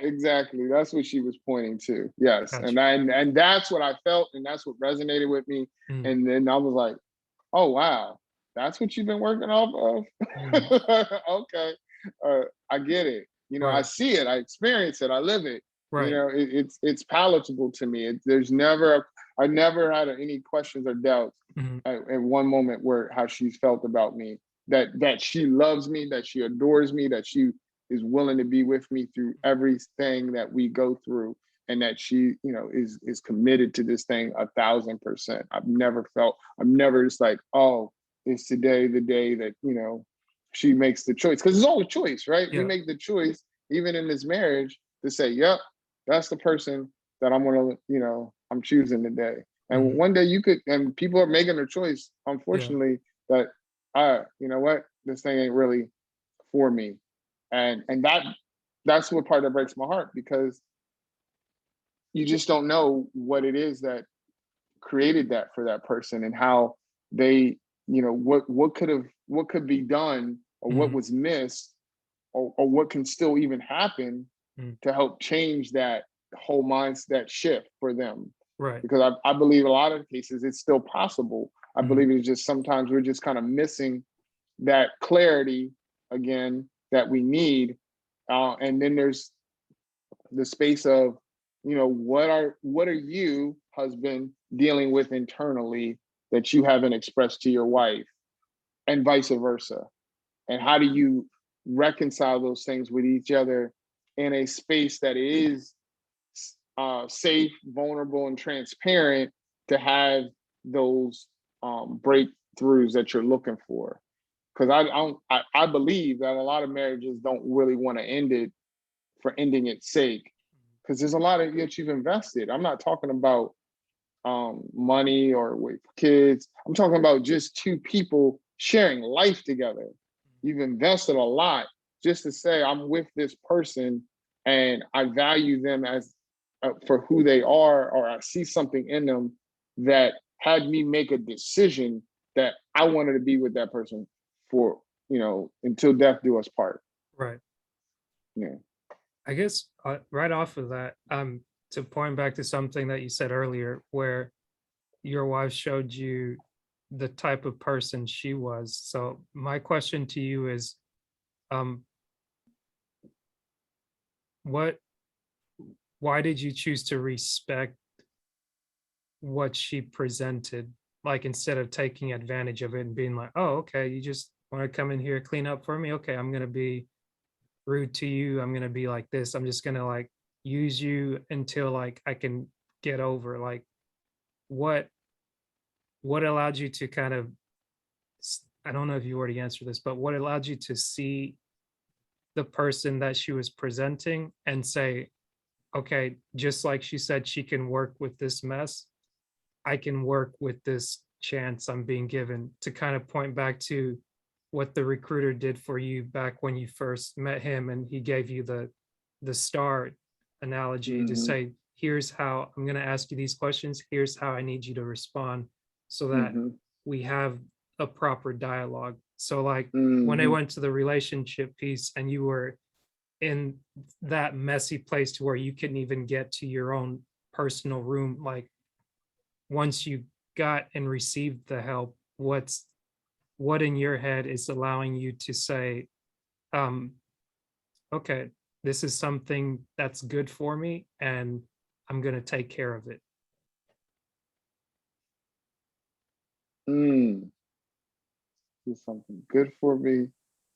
exactly. That's what she was pointing to. Yes. Gotcha. And that's what I felt, and that's what resonated with me. And then I was like, oh wow, that's what you've been working off of? Okay. I get it. I see it, I experience it, I live it. Right. It's palatable to me. I never had any questions or doubts at one moment where how she's felt about me, that she loves me, that she adores me, that she is willing to be with me through everything that we go through, and that she, is committed to this thing 1,000%. I'm never just like, oh, is today the day that, she makes the choice? Because it's all a choice, right? We make the choice, even in this marriage, to say, yep, that's the person that I'm gonna, I'm choosing today. And one day and people are making their choice, unfortunately, that, you know what, this thing ain't really for me. And that's what part that breaks my heart, because you just don't know what it is that created that for that person, and how they, what could be done, or what was missed, or what can still even happen to help change that whole mindset shift for them. Right. Because I believe a lot of cases it's still possible. I believe it's just sometimes we're just kind of missing that clarity again that we need. And then there's the space of, what are you, husband, dealing with internally that you haven't expressed to your wife, and vice versa. And how do you reconcile those things with each other in a space that is safe, vulnerable, and transparent, to have those breakthroughs that you're looking for? Because I believe that a lot of marriages don't really want to end it for ending its sake, because there's a lot of that you've invested. I'm not talking about money or with kids. I'm talking about just two people sharing life together. You've invested a lot just to say, I'm with this person and I value them as for who they are, or I see something in them that had me make a decision that I wanted to be with that person for, until death do us part. Right. Yeah. I guess right off of that, to point back to something that you said earlier, where your wife showed you the type of person she was. So my question to you is, um, what, why did you choose to respect what she presented? Like instead of taking advantage of it and being like, oh, okay, you just want to come in here, clean up for me. Okay, I'm gonna be rude to you. I'm gonna be like this. I'm just gonna like use you until like I can get over. Like what what allowed you to kind of I don't know if you already answered this, but what allowed you to see the person that she was presenting and say, okay, just like she said, she can work with this mess. I can work with this chance I'm being given, to kind of point back to what the recruiter did for you back when you first met him and he gave you the star analogy to Mm-hmm. say, here's how I'm going to ask you these questions, here's how I need you to respond so that Mm-hmm. we have a proper dialogue. So like when I Mm-hmm. went to the relationship piece and you were in that messy place to where you couldn't even get to your own personal room, like once you got and received the help, what in your head is allowing you to say, um, okay, this is something that's good for me and I'm going to take care of it. Mm. This is something good for me,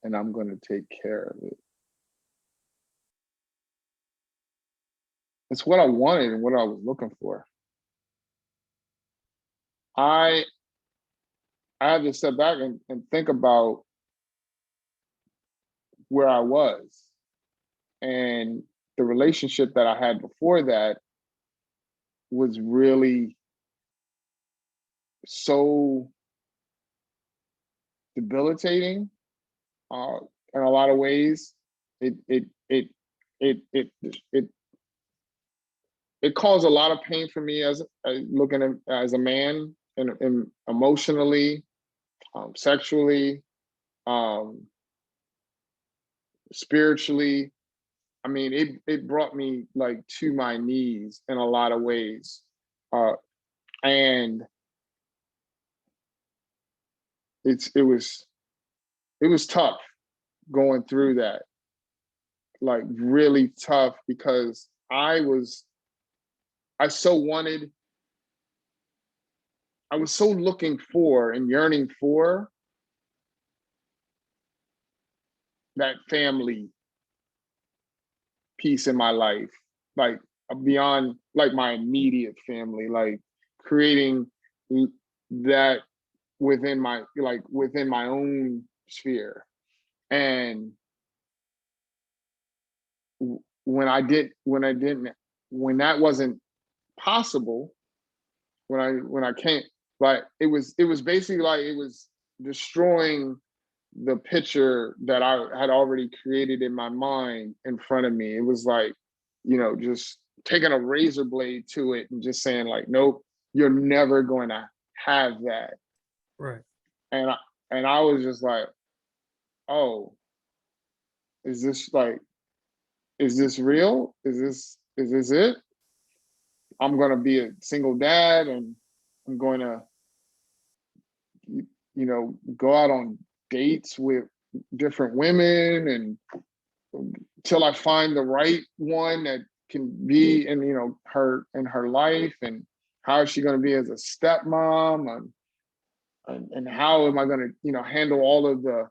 and I'm going to take care of it. It's what I wanted and what I was looking for. I I had to step back and think about where I was, and the relationship that I had before that was really so debilitating uh, in a lot of ways. It it it it it it it caused a lot of pain for me as looking at, as a man, and emotionally, sexually, um, spiritually. I mean, it brought me like to my knees in a lot of ways, uh, and it was tough going through that, like really tough, because I so wanted, I was so looking for and yearning for that family piece in my life, like beyond like my immediate family, like creating that within my, like within my own sphere. And when that wasn't possible, when I can't, like it was basically like it was destroying the picture that I had already created in my mind in front of me. It was like, just taking a razor blade to it and just saying like, nope, you're never going to have that. Right. And I was just like, oh, is this like, is this real? Is this it? I'm going to be a single dad, and I'm going to, go out on dates with different women, and till I find the right one that can be in, her in her life, and how is she going to be as a stepmom, and how am I going to, handle all of uh,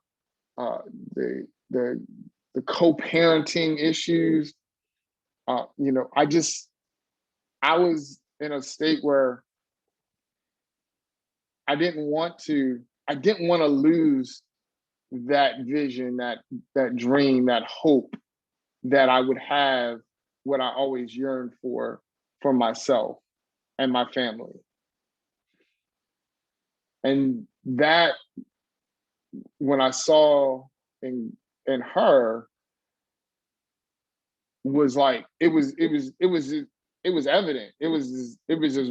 the the the co-parenting issues. I was in a state where I didn't want to lose that vision, that dream, that hope that I would have, what I always yearned for myself and my family. And that, when I saw in her, was like, it was evident. It was just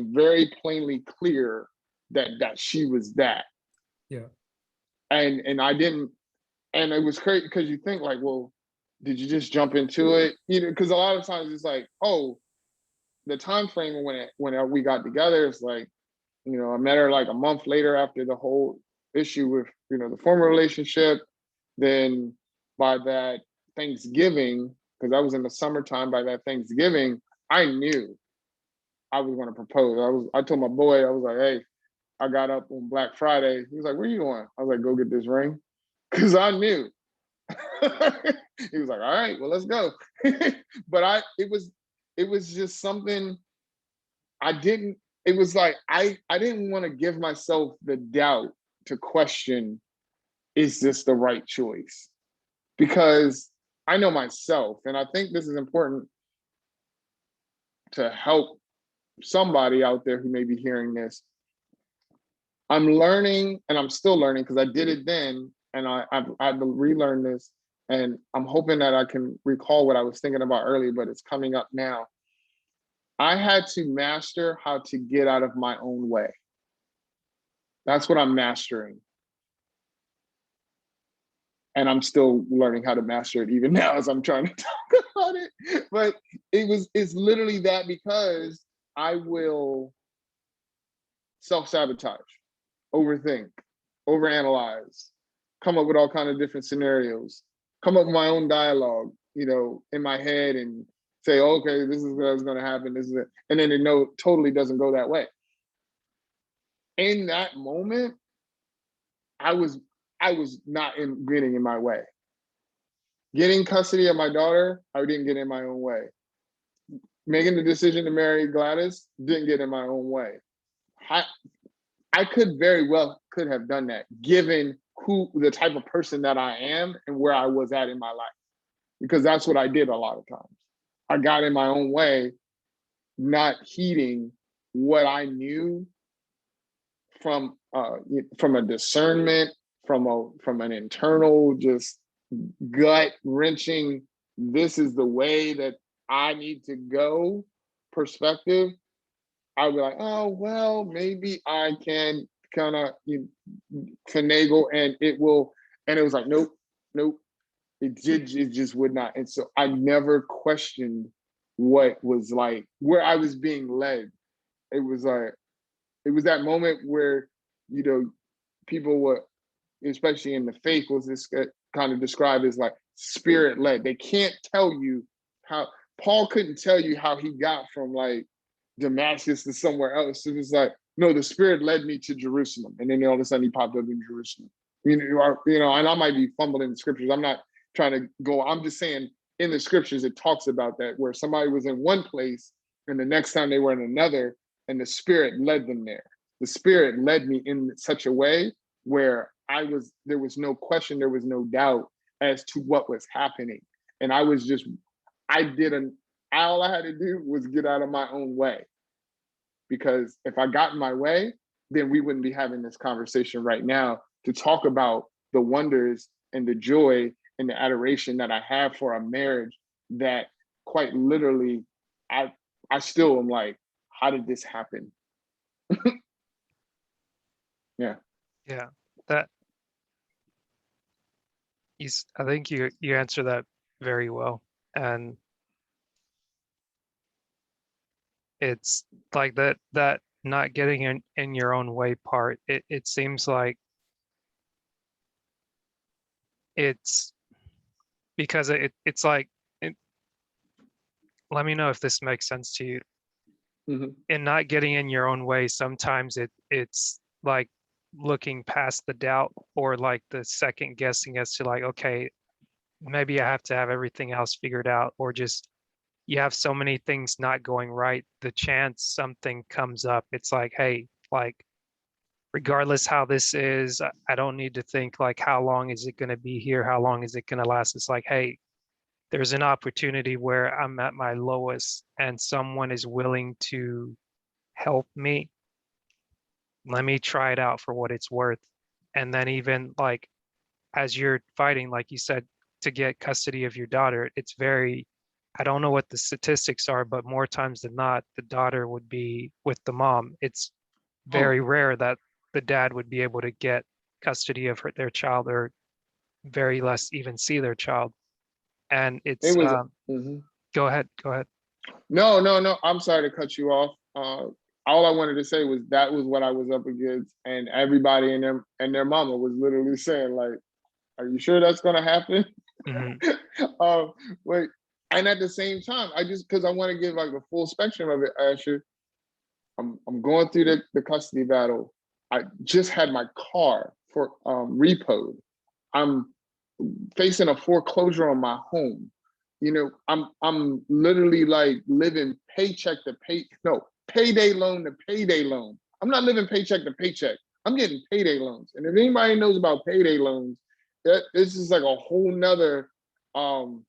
very plainly clear that she was that. Yeah. And I didn't, and it was crazy because you think like, well, Did you just jump into it? You know, because a lot of times it's like, oh, the time frame when we got together is like, you know, I met her like a month later after the whole issue with, you know, the former relationship. Then by that Thanksgiving, because I was in the summertime, by that Thanksgiving, I knew I was going to propose. I told my boy, I was like, hey, I got up on Black Friday. He was like, where you going? I was like, go get this ring. Cause I knew. He was like, all right, well, let's go. But it was just something I didn't, it was like, I didn't want to give myself the doubt to question, is this the right choice? Because I know myself, and I think this is important to help somebody out there who may be hearing this. I'm learning, and I'm still learning because I did it then, and I've had to relearn this, and I'm hoping that I can recall what I was thinking about earlier, but it's coming up now. I had to master how to get out of my own way. That's what I'm mastering. And I'm still learning how to master it even now as I'm trying to talk about it. But it's literally that, because I will self-sabotage, overthink, overanalyze, come up with all kind of different scenarios, come up with my own dialogue, you know, in my head, and say, okay, this is what's going to happen. This is it. And then it totally doesn't go that way. In that moment, I was not getting in my way. Getting custody of my daughter, I didn't get in my own way. Making the decision to marry Gladys, didn't get in my own way. I could very well could have done that, given the type of person that I am and where I was at in my life, because that's what I did a lot of times. I got in my own way, not heeding what I knew from a discernment, from an internal, just gut wrenching, this is the way that I need to go perspective. I'd be like, oh, well, maybe I can kind of finagle, and it will. And it was like, nope, nope. It just would not. And so I never questioned what was like, where I was being led. It was like, it was that moment where, you know, people were, especially in the faith, was this kind of described as like spirit led. They can't tell you how, Paul couldn't tell you how he got from like Damascus to somewhere else. It was like, no, the spirit led me to Jerusalem. And then all of a sudden he popped up in Jerusalem. And I might be fumbling the scriptures. I'm not trying to go, I'm just saying in the scriptures, it talks about that, where somebody was in one place and the next time they were in another, and the spirit led them there. The spirit led me in such a way where there was no question, there was no doubt as to what was happening. And all I had to do was get out of my own way. Because if I got in my way, then we wouldn't be having this conversation right now to talk about the wonders and the joy and the adoration that I have for a marriage that quite literally, I still am like, how did this happen? Yeah. Yeah, that I think you answer that very well. And it's like that not getting in your own way part, it seems like it's because it's like let me know if this makes sense to you. Mm-hmm. In not getting in your own way, sometimes it's like looking past the doubt, or like the second guessing as to like, okay, maybe I have to have everything else figured out, or just you have so many things not going right, the chance something comes up, it's like, hey, like regardless how this is, I don't need to think like, how long is it going to be here, how long is it going to last. It's like, hey, there's an opportunity where I'm at my lowest and someone is willing to help me. Let me try it out for what it's worth. And then even like as you're fighting, like you said, to get custody of your daughter, it's very, I don't know what the statistics are, but more times than not, the daughter would be with the mom. It's Oh, very rare that the dad would be able to get custody of their child, or very less even see their child. And It it's was. Mhm. go ahead, go ahead. No, no, no. I'm sorry to cut you off. All I wanted to say was that was what I was up against, and everybody and their mama was literally saying like, "Are you sure that's gonna happen?" Hmm. Wait, and at the same time, I just because I want to give like the full spectrum of it, Asher. I'm going through the custody battle. I just had my car for repoed. I'm facing a foreclosure on my home. You know, I'm literally like living paycheck to pay, no, payday loan to payday loan. I'm not living paycheck to paycheck. I'm getting payday loans. And if anybody knows about payday loans, that this is like a whole nother um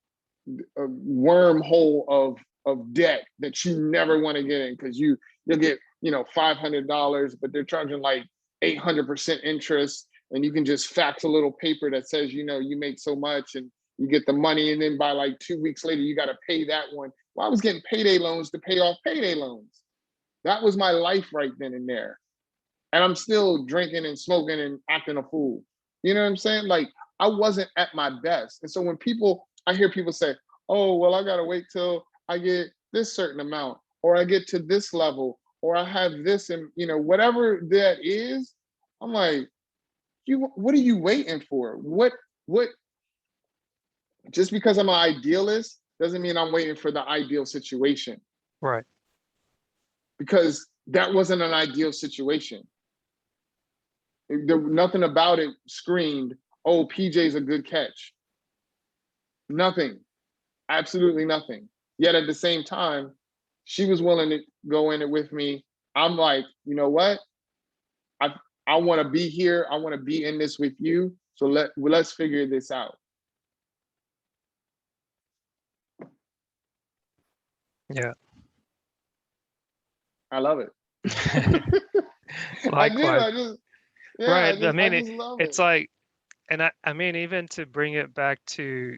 a wormhole of debt that you never want to get in because you'll get, you know, $500, but they're charging like 800% interest, and you can just fax a little paper that says, you know, you make so much and you get the money, and then by like 2 weeks later you got to pay that one. Well, I was getting payday loans to pay off payday loans. That was my life right then and there, and I'm still drinking and smoking and acting a fool. You know what I'm saying? Like, I wasn't at my best. And so when I hear people say, "Oh, well, I gotta wait till I get this certain amount, or I get to this level, or I have this," and you know, whatever that is, I'm like, what are you waiting for? What? Just because I'm an idealist doesn't mean I'm waiting for the ideal situation, Right. because that wasn't an ideal situation. Nothing about it screamed, "Oh, PJ's a good catch." Nothing, absolutely nothing. Yet at the same time, she was willing to go in it with me. I'm like, you know what? I I want to be here. I want to be in this with you. So let's figure this out. Yeah. I love it. I do. Likewise. I just yeah. Right. I I mean, just love it. it's like, and I mean, even to bring it back to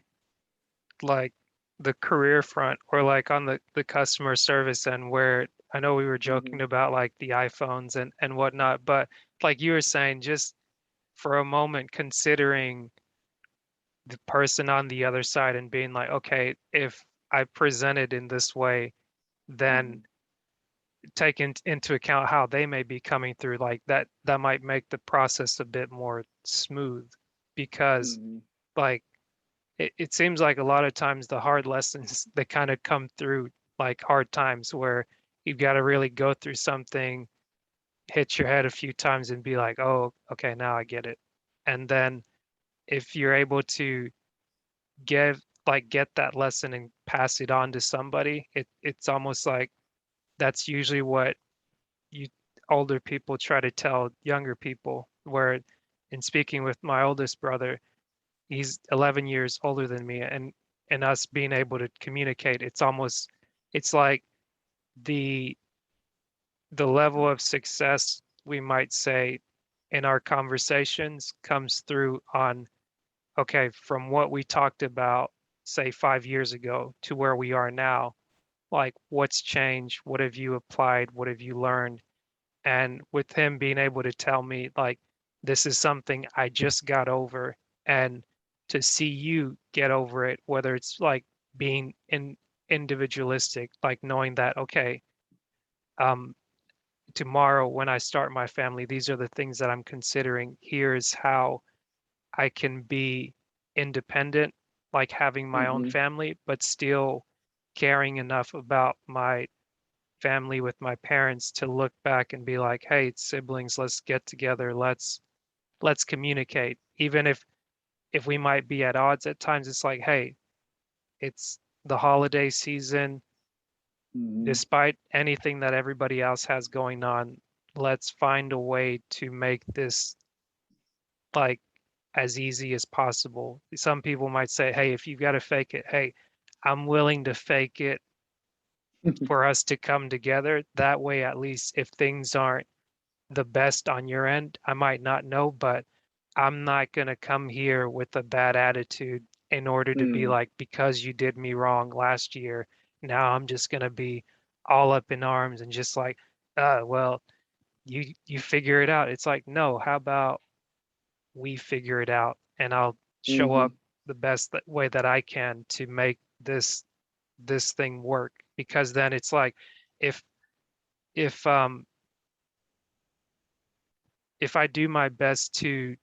like the career front or like on the customer service end, where I know we were Mm-hmm. joking about like the iPhones and whatnot, but like you were saying, just for a moment, considering the person on the other side and being like, okay, if I present it in this way, Mm-hmm. then take into account how they may be coming through, like that might make the process a bit more smooth, because Mm-hmm. like it seems like a lot of times the hard lessons they kind of come through like hard times where you've got to really go through something, hit your head a few times and be like, oh, okay, now I get it. And then if you're able to give get that lesson and pass it on to somebody, it's almost like that's usually what you older people try to tell younger people. Where in speaking with my oldest brother, he's 11 years older than me, and us being able to communicate, it's like the the level of success, we might say, in our conversations comes through on, okay, from what we talked about say 5 years ago to where we are now, like what's changed, what have you applied, what have you learned. And with him being able to tell me like, this is something I just got over, and to see you get over it, whether it's like being individualistic, like knowing that, okay, um tomorrow when I start my family, these are the things that I'm considering. Here's how I can be independent, like having my own Mm-hmm. family, but still caring enough about my family with my parents to look back and be like, hey, siblings, let's get together, let's communicate. Even if we might be at odds at times, it's like, hey, it's the holiday season. Mm-hmm. Despite anything that everybody else has going on, let's find a way to make this like as easy as possible. Some people might say, hey, if you got to fake it, hey, I'm willing to fake it for us to come together. That way, at least if things aren't the best on your end, I might not know, but I'm not going to come here with a bad attitude in order to be Mm-hmm. like, because you did me wrong last year, now I'm just going to be all up in arms and just like, well, you figure it out. It's like, no, how about we figure it out, and I'll show Mm-hmm. up the best way that I can to make this thing work. Because then it's like, if if um if I do my best to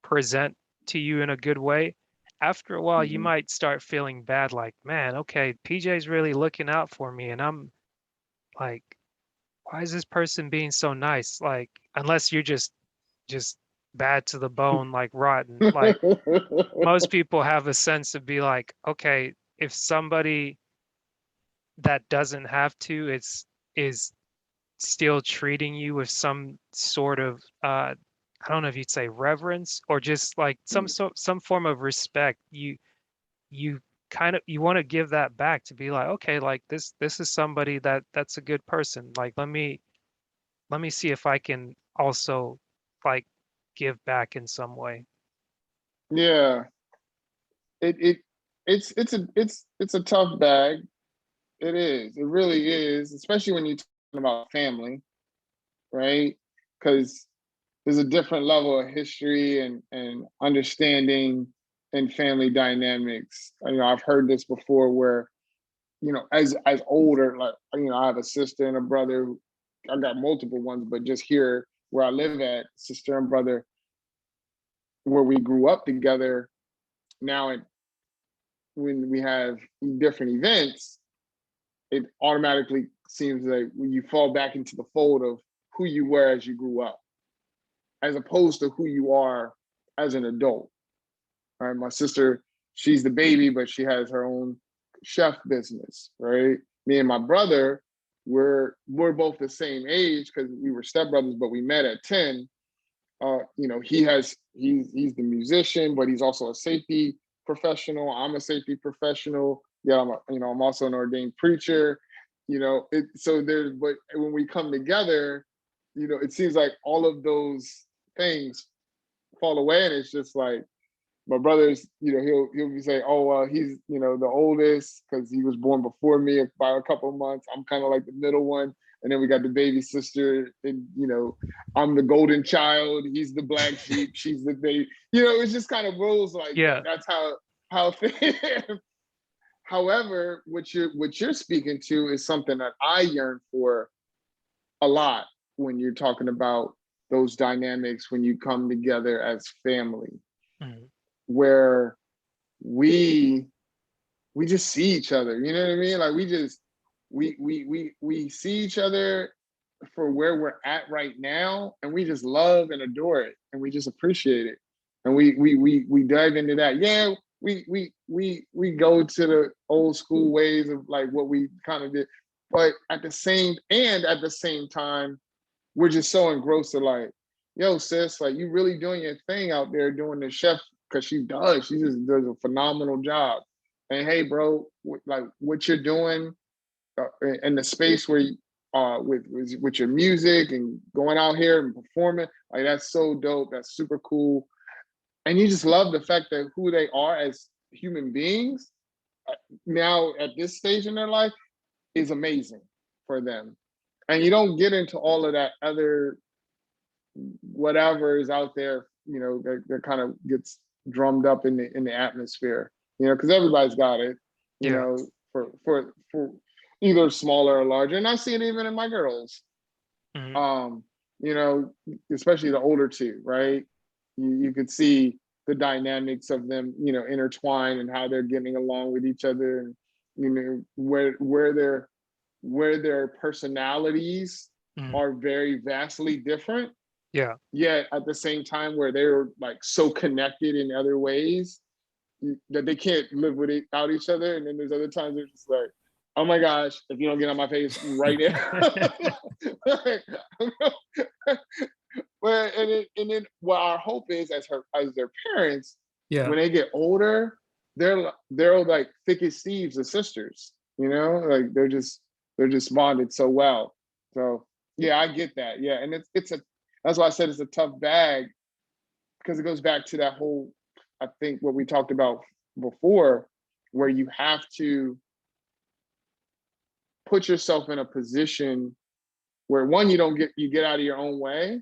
present to you in a good way, after a while you Mhm. might start feeling bad, like, man, okay, PJ's really looking out for me, and I'm like, why is this person being so nice? Like, unless you're just bad to the bone, like rotten. Like, most people have a sense of be like, okay, if somebody that doesn't have to, is still treating you with some sort of I don't know if you'd say reverence, or just like some form of respect, you kind of, you want to give that back, to be like, okay, like this is somebody that's a good person. Like, let me see if I can also, like, give back in some way. Yeah, it it's a tough bag. It is. It really is, especially when you're talking about family, right? Because there's a different level of history and understanding in family dynamics. I've heard this before where, as older, like, I have a sister and a brother. I got multiple ones, but just here where I live at, sister and brother, where we grew up together. Now, when we have different events, it automatically seems like when you fall back into the fold of who you were as you grew up, as opposed to who you are as an adult. Right? My sister, she's the baby, but she has her own chef business. Right? Me and my brother, we're both the same age because we were stepbrothers, but we met at 10. He's the musician, but he's also a safety professional. I'm a safety professional. Yeah, I'm also an ordained preacher. But when we come together, it seems like all of those things fall away, and it's just like my brother's, he'll be saying, oh, well, he's, the oldest because he was born before me by a couple of months. I'm kind of like the middle one. And then we got the baby sister, and I'm the golden child. He's the black sheep. She's the baby. It's just kind of rules like that. Yeah. That's how things. However, what you're speaking to is something that I yearn for a lot when you're talking about those dynamics when you come together as family, Mhm. where we just see each other. You know what I mean? Like we see each other for where we're at right now, and we just love and adore it, and we just appreciate it, and we dive into that. Yeah, we go to the old school ways of like what we kind of did, but at the same time, we're just so engrossed in like, yo, sis, like you really doing your thing out there doing the chef, because she just does a phenomenal job. And hey, bro, like what you're doing in the space where you, with your music and going out here and performing, like that's so dope. That's super cool. And you just love the fact that who they are as human beings now at this stage in their life is amazing for them. And you don't get into all of that other whatever is out there, that kind of gets drummed up in the atmosphere, because everybody's got it, Yeah. for either smaller or larger. And I see it even in my girls, Mhm. um, especially the older two, right? You could see the dynamics of them, intertwine and how they're getting along with each other, and where their personalities Mhm. are very vastly different, Yeah. yet at the same time where they're like so connected in other ways that they can't live without each other. And then there's other times they're just like, oh my gosh, if you don't get on my face right now. Well, and then what our hope is as their parents, Yeah. when they get older, they're like thick as thieves as sisters, like they're just bonded so well. So yeah, I get that. Yeah, and that's why I said it's a tough bag, because it goes back to that whole, I think what we talked about before, where you have to put yourself in a position where, one, you get out of your own way,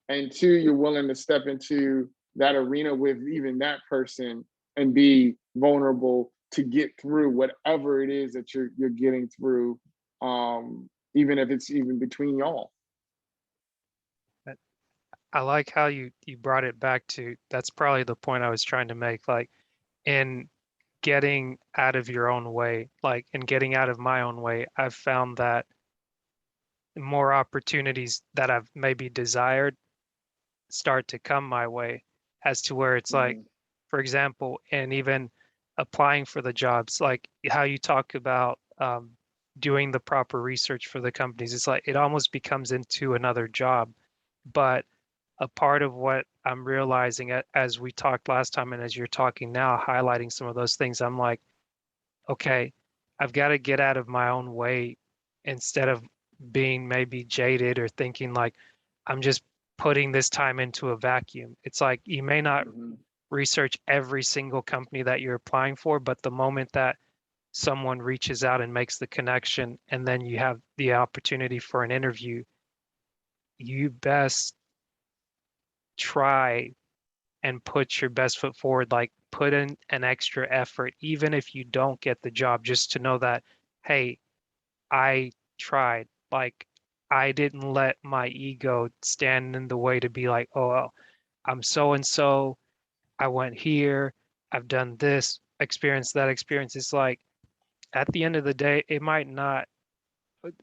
and two, you're willing to step into that arena with even that person and be vulnerable to get through whatever it is that you're getting through, even if it's even between y'all. I like how you brought it back to, that's probably the point I was trying to make, like in getting out of your own way, like in getting out of my own way, I've found that more opportunities that I've maybe desired start to come my way, as to where it's like, Mhm. for example, and even applying for the jobs, like how you talk about doing the proper research for the companies. It's like it almost becomes into another job. But a part of what I'm realizing as we talked last time and as you're talking now, highlighting some of those things, I'm like, okay, I've got to get out of my own way instead of being maybe jaded or thinking like I'm just putting this time into a vacuum. It's like you may not Mhm. research every single company that you're applying for, but the moment that someone reaches out and makes the connection and then you have the opportunity for an interview, you best try and put your best foot forward, like put in an extra effort, even if you don't get the job, just to know that, hey, I tried. Like, I didn't let my ego stand in the way to be like, oh, well, I'm so and so. I went here. I've done this experience, that experience. It's like, at the end of the day, it might not,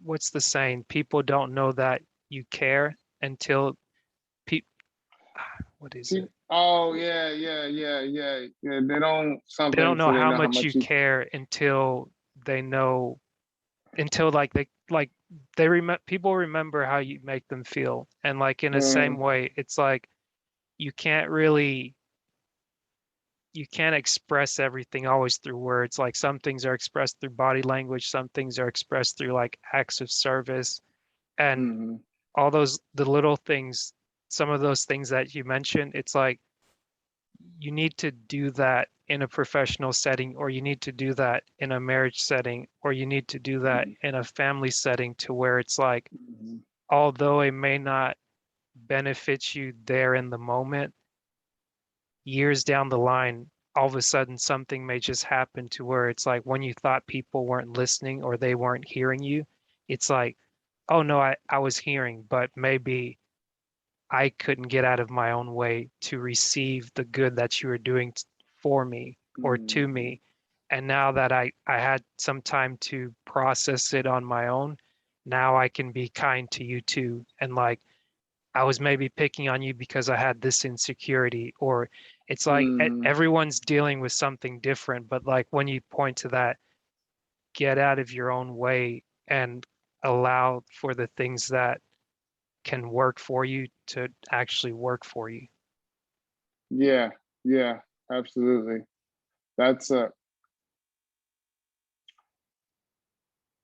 what's the saying? People don't know that you care until people, what is it? Oh yeah, yeah, yeah, yeah, yeah. They don't They something don't know until they how know how much you much you. care until they know, until like they remember, people remember how you make them feel. And like in the same Mm, way, it's like you can't really, you can't express everything always through words. Like some things are expressed through body language, some things are expressed through like acts of service, and mhm, all those, the little things, some of those things that you mentioned, it's like you need to do that in a professional setting, or you need to do that in a marriage setting, or you need to do that mhm, in a family setting, to where it's like, mhm, although it may not benefit you there in the moment, years down the line, all of a sudden something may just happen to where it's like when you thought people weren't listening or they weren't hearing you, it's like, oh no, I was hearing, but maybe I couldn't get out of my own way to receive the good that you were doing for me or to mhm. me. And now that I had some time to process it on my own, now I can be kind to you too. And like, I was maybe picking on you because I had this insecurity, or it's like Mhm. everyone's dealing with something different. But like when you point to that, get out of your own way and allow for the things that can work for you to actually work for you. Yeah, yeah, absolutely. That's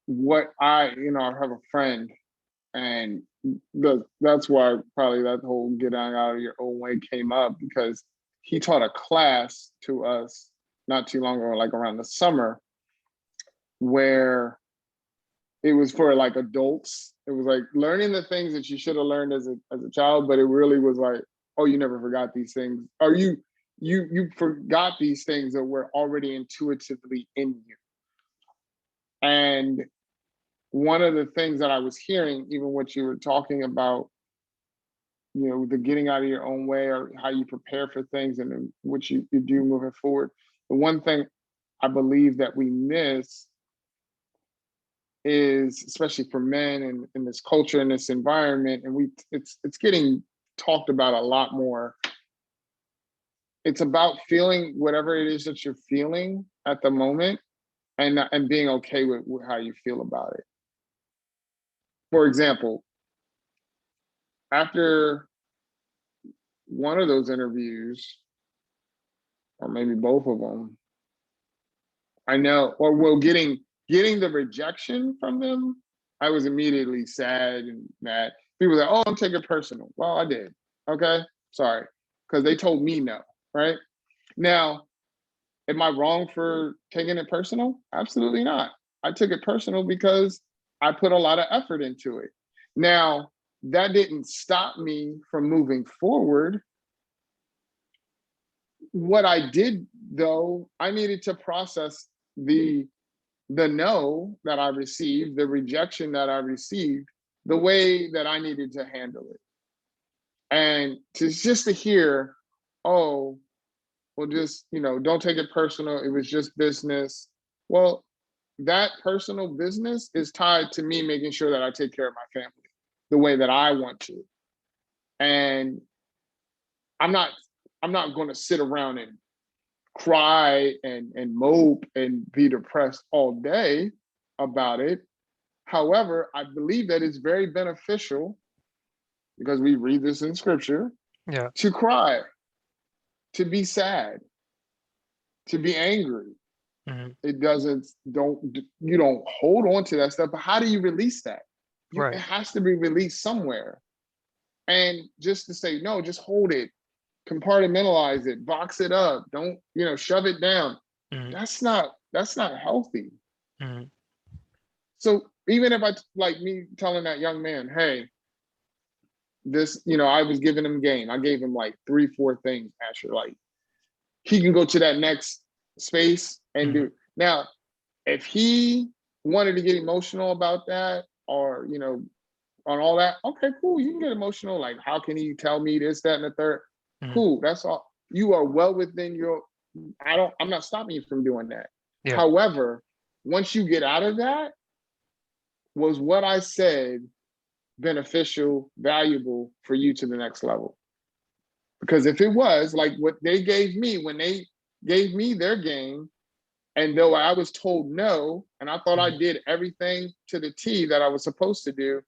what I have a friend, and that's why probably that whole get out of your own way came up, because he taught a class to us not too long ago, like around the summer, where it was for like adults. It was like learning the things that you should have learned as a child, but it really was like, oh, you never forgot these things, or you forgot these things that were already intuitively in you. And one of the things that I was hearing, even what you were talking about, the getting out of your own way, or how you prepare for things, and then what you do moving forward. The one thing I believe that we miss is, especially for men in this culture, in this environment, and it's getting talked about a lot more. It's about feeling whatever it is that you're feeling at the moment, and being okay with how you feel about it. For example, after one of those interviews, or maybe both of them, I know, or well, getting the rejection from them, I was immediately sad and mad. People were like, "Oh, don't take it personal." Well, I did. Okay, sorry, because they told me no. Right now, am I wrong for taking it personal? Absolutely not. I took it personal because I put a lot of effort into it. Now, that didn't stop me from moving forward. what I did though, I needed to process the no that I received, the rejection that I received, the way that I needed to handle it. And just to hear, oh, well, just, don't take it personal. It was just business. Well, that personal business is tied to me making sure that I take care of my family the way that I want to. And I'm not going to sit around and cry and mope and be depressed all day about it. However, I believe that it's very beneficial, because we read this in scripture, Yeah. to cry, to be sad, to be angry. Mm-hmm. It doesn't, you don't hold on to that stuff, but how do you release that? Right. It has to be released somewhere. And just to say, no, just hold it, compartmentalize it, box it up, don't, shove it down. Mm-hmm. That's not healthy. Mm-hmm. So even if like me telling that young man, hey, this, I was giving him game. I gave him like 3-4 things, Asher, like he can go to that next space and Mm-hmm. do. Now, if he wanted to get emotional about that, or, on all that, okay, cool. You can get emotional. Like, how can he tell me this, that, and the third? Mm-hmm. Cool. That's all. You are well within your, I'm not stopping you from doing that. Yeah. However, once you get out of that, was what I said beneficial, valuable for you to the next level? Because if it was like what they gave me when they gave me their game, and though I was told no, and I thought I did everything to the T that I was supposed to do,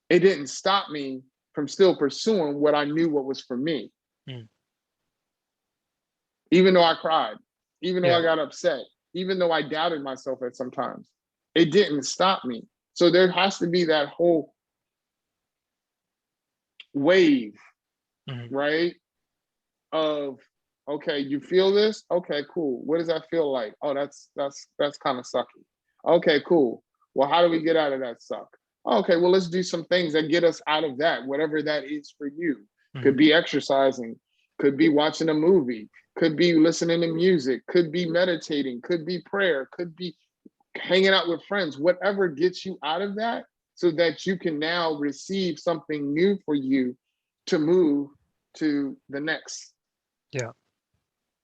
it didn't stop me from still pursuing what I knew what was for me. Mm. Even though I cried, even though Yeah. I got upset, even though I doubted myself at some times, it didn't stop me. So there has to be that whole wave, Mm-hmm. right? Of, okay, you feel this? Okay, cool. What does that feel like? Oh, that's kind of sucky. Okay, cool. Well, how do we get out of that suck? Okay, well, let's do some things that get us out of that, whatever that is for you. Mm-hmm. Could be exercising, could be watching a movie, could be listening to music, could be meditating, could be prayer, could be hanging out with friends, whatever gets you out of that, so that you can now receive something new for you to move to the next. Yeah.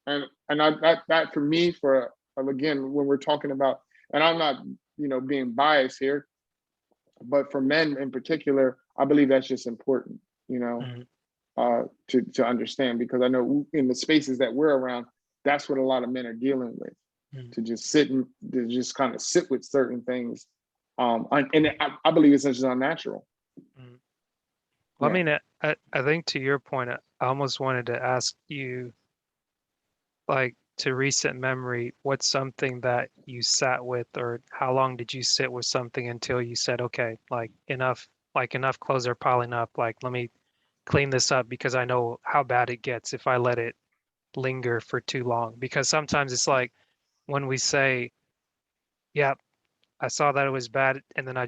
And that for me, for again, when we're talking about, and I'm not, being biased here, but for men in particular, I believe that's just important, Mm-hmm. to understand, because I know in the spaces that we're around, that's what a lot of men are dealing with, Mm-hmm. to just kind of sit with certain things. And I believe it's just unnatural. Mm-hmm. Well, Yeah. I mean, I think to your point, I almost wanted to ask you, like, to recent memory, what's something that you sat with, or how long did you sit with something until you said, okay, enough clothes are piling up, like, let me clean this up, because I know how bad it gets if I let it linger for too long. Because sometimes it's like when we say, yeah, I saw that it was bad, and then I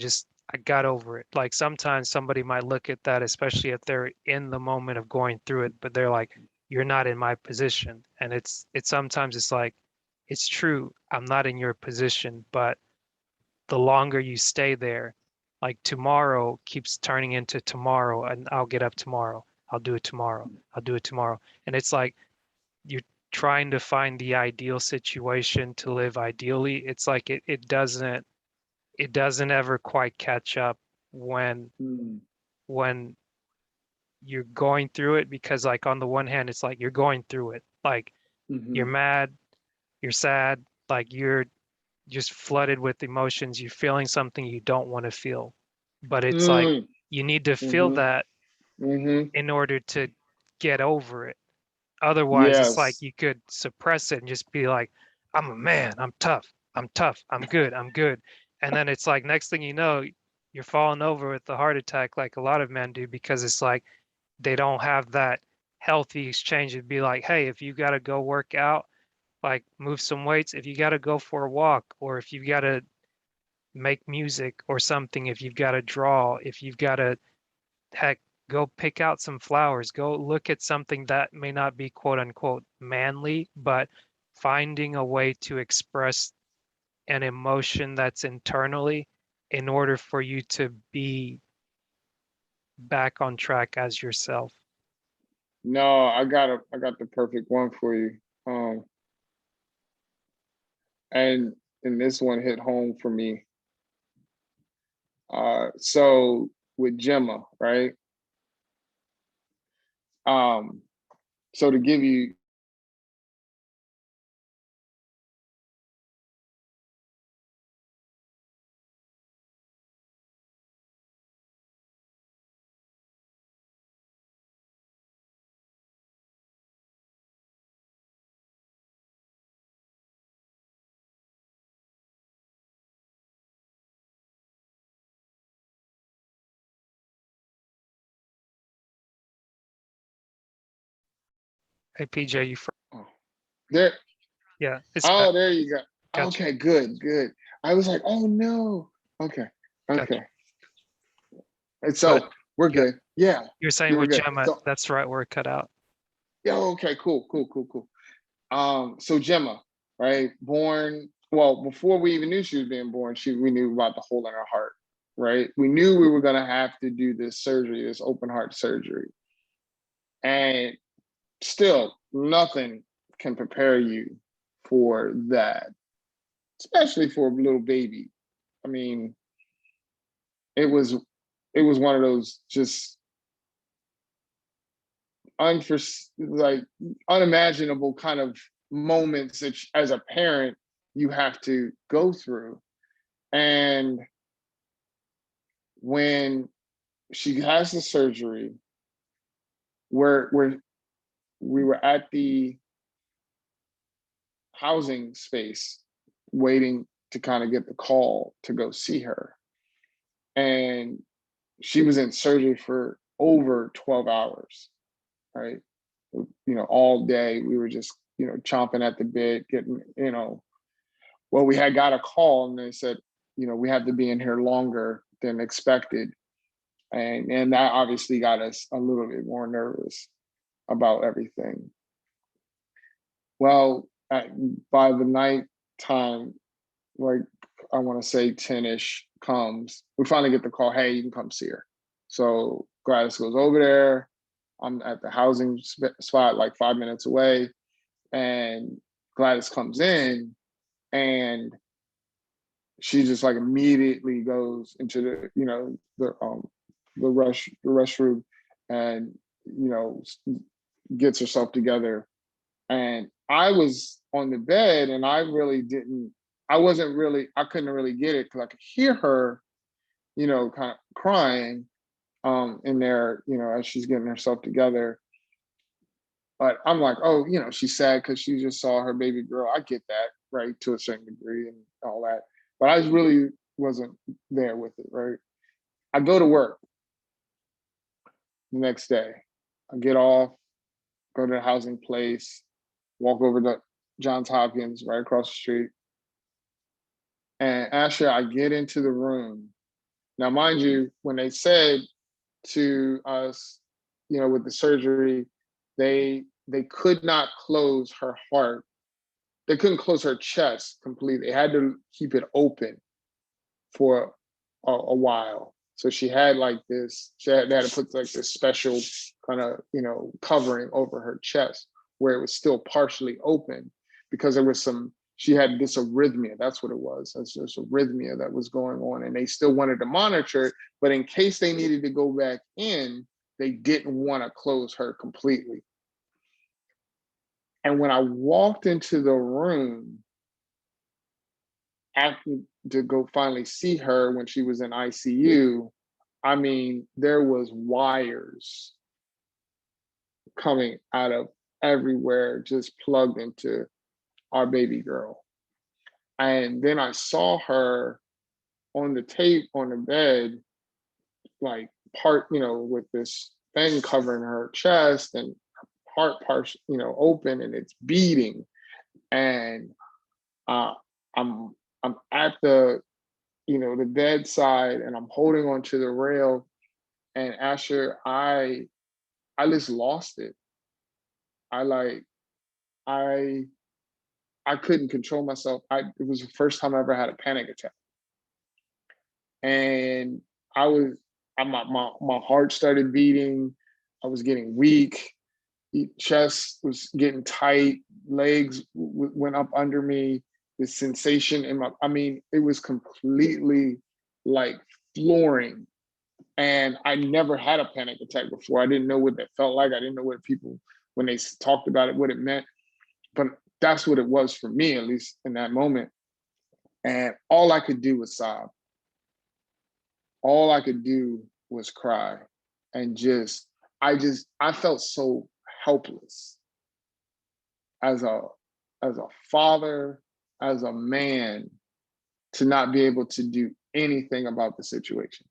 got over it. Like, sometimes somebody might look at that, especially if they're in the moment of going through it, but they're like, you're not in my position. And it's sometimes it's like, it's true, I'm not in your position, but the longer you stay there, like, tomorrow keeps turning into tomorrow, and I'll get up tomorrow. I'll do it tomorrow. I'll do it tomorrow. And it's like you're trying to find the ideal situation to live ideally. It's like it doesn't ever quite catch up when Mm. when you're going through it, because, like, on the one hand, it's like you're going through it, like, you're Mm-hmm. mad, you're sad, like, you're just flooded with emotions, you're feeling something you don't want to feel, but it's like Mm. you need to feel Mm-hmm. that Mm-hmm. in order to get over it. Otherwise, it's like Yes. you could suppress it and just be like, I'm a man, I'm tough, I'm good, I'm good. And then it's like, next thing you know, you're falling over with a heart attack, like a lot of men do, because it's like they don't have that healthy exchange. It'd be like, hey, if you got to go work out, like, move some weights, if you got to go for a walk, or if you got to make music or something, if you've got to draw, if you've got to, heck, go pick out some flowers, go look at something that may not be quote unquote manly, but finding a way to express an emotion that's internally in order for you to be back on track as yourself. No, I got the perfect one for you. And this one hit home for me. So with Gemma, right? So to give you Hey PJ, oh, there, yeah, it's back. oh, there you go. Gotcha. Okay, good, good. I was like, oh no. Okay, Gotcha. okay. And But so we're yeah, good. Yeah, you're saying you were with good. Gemma, So that's right where it cut out. yeah, okay, cool, cool, cool, cool. So Gemma, right? Born, well, before we even knew she was being born, we knew about the hole in her heart, right? We knew we were gonna have to do this surgery, this open heart surgery. And still, nothing can prepare you for that, especially for a little baby. I mean, it was one of those just like unimaginable kind of moments that as a parent you have to go through. And when she has the surgery, we were at the housing space waiting to kind of get the call to go see her. And she was in surgery for over 12 hours, right? All day we were just, chomping at the bit, getting, well, we had got a call and they said, we have to be in here longer than expected. And that obviously got us a little bit more nervous about everything. Well, by the night time, like I want to say 10-ish comes, we finally get the call, hey, you can come see her. So Gladys goes over there. I'm at the housing spot like 5 minutes away. And Gladys comes in and she just like immediately goes into the restroom and gets herself together. And I was on the bed and I couldn't really get it because I could hear her, kind of crying in there, as she's getting herself together. But I'm like, oh, she's sad because she just saw her baby girl. I get that, right, to a certain degree and all that. But I really wasn't there with it, right? I go to work the next day. I get off, go to the housing place, walk over to Johns Hopkins right across the street. And actually, I get into the room. Now, mind you, when they said to us, with the surgery, they could not close her heart. They couldn't close her chest completely. They had to keep it open for a while. So she had like this, they had to put like this special kind of, covering over her chest where it was still partially open because she had this arrhythmia. That's what it was. That's just arrhythmia that was going on. And they still wanted to monitor it, but in case they needed to go back in, they didn't want to close her completely. And when I walked into the room after to go finally see her when she was in ICU, I mean, there was wires coming out of everywhere, just plugged into our baby girl. And then I saw her on the tape on the bed, like with this thing covering her chest and heart part, open and it's beating. And I'm at the the bedside and I'm holding onto the rail And Asher, I just lost it. I like I I couldn't control myself. It was the first time I ever had a panic attack. And I was my heart started beating, I was getting weak, chest was getting tight, legs went up under me, the sensation in my, I mean, it was completely like flooring. And I never had a panic attack before. I didn't know what that felt like. I didn't know what people, when they talked about it, what it meant. But that's what it was for me, at least in that moment. And all I could do was sob. All I could do was cry. And I felt so helpless as a father, as a man, to not be able to do anything about the situation.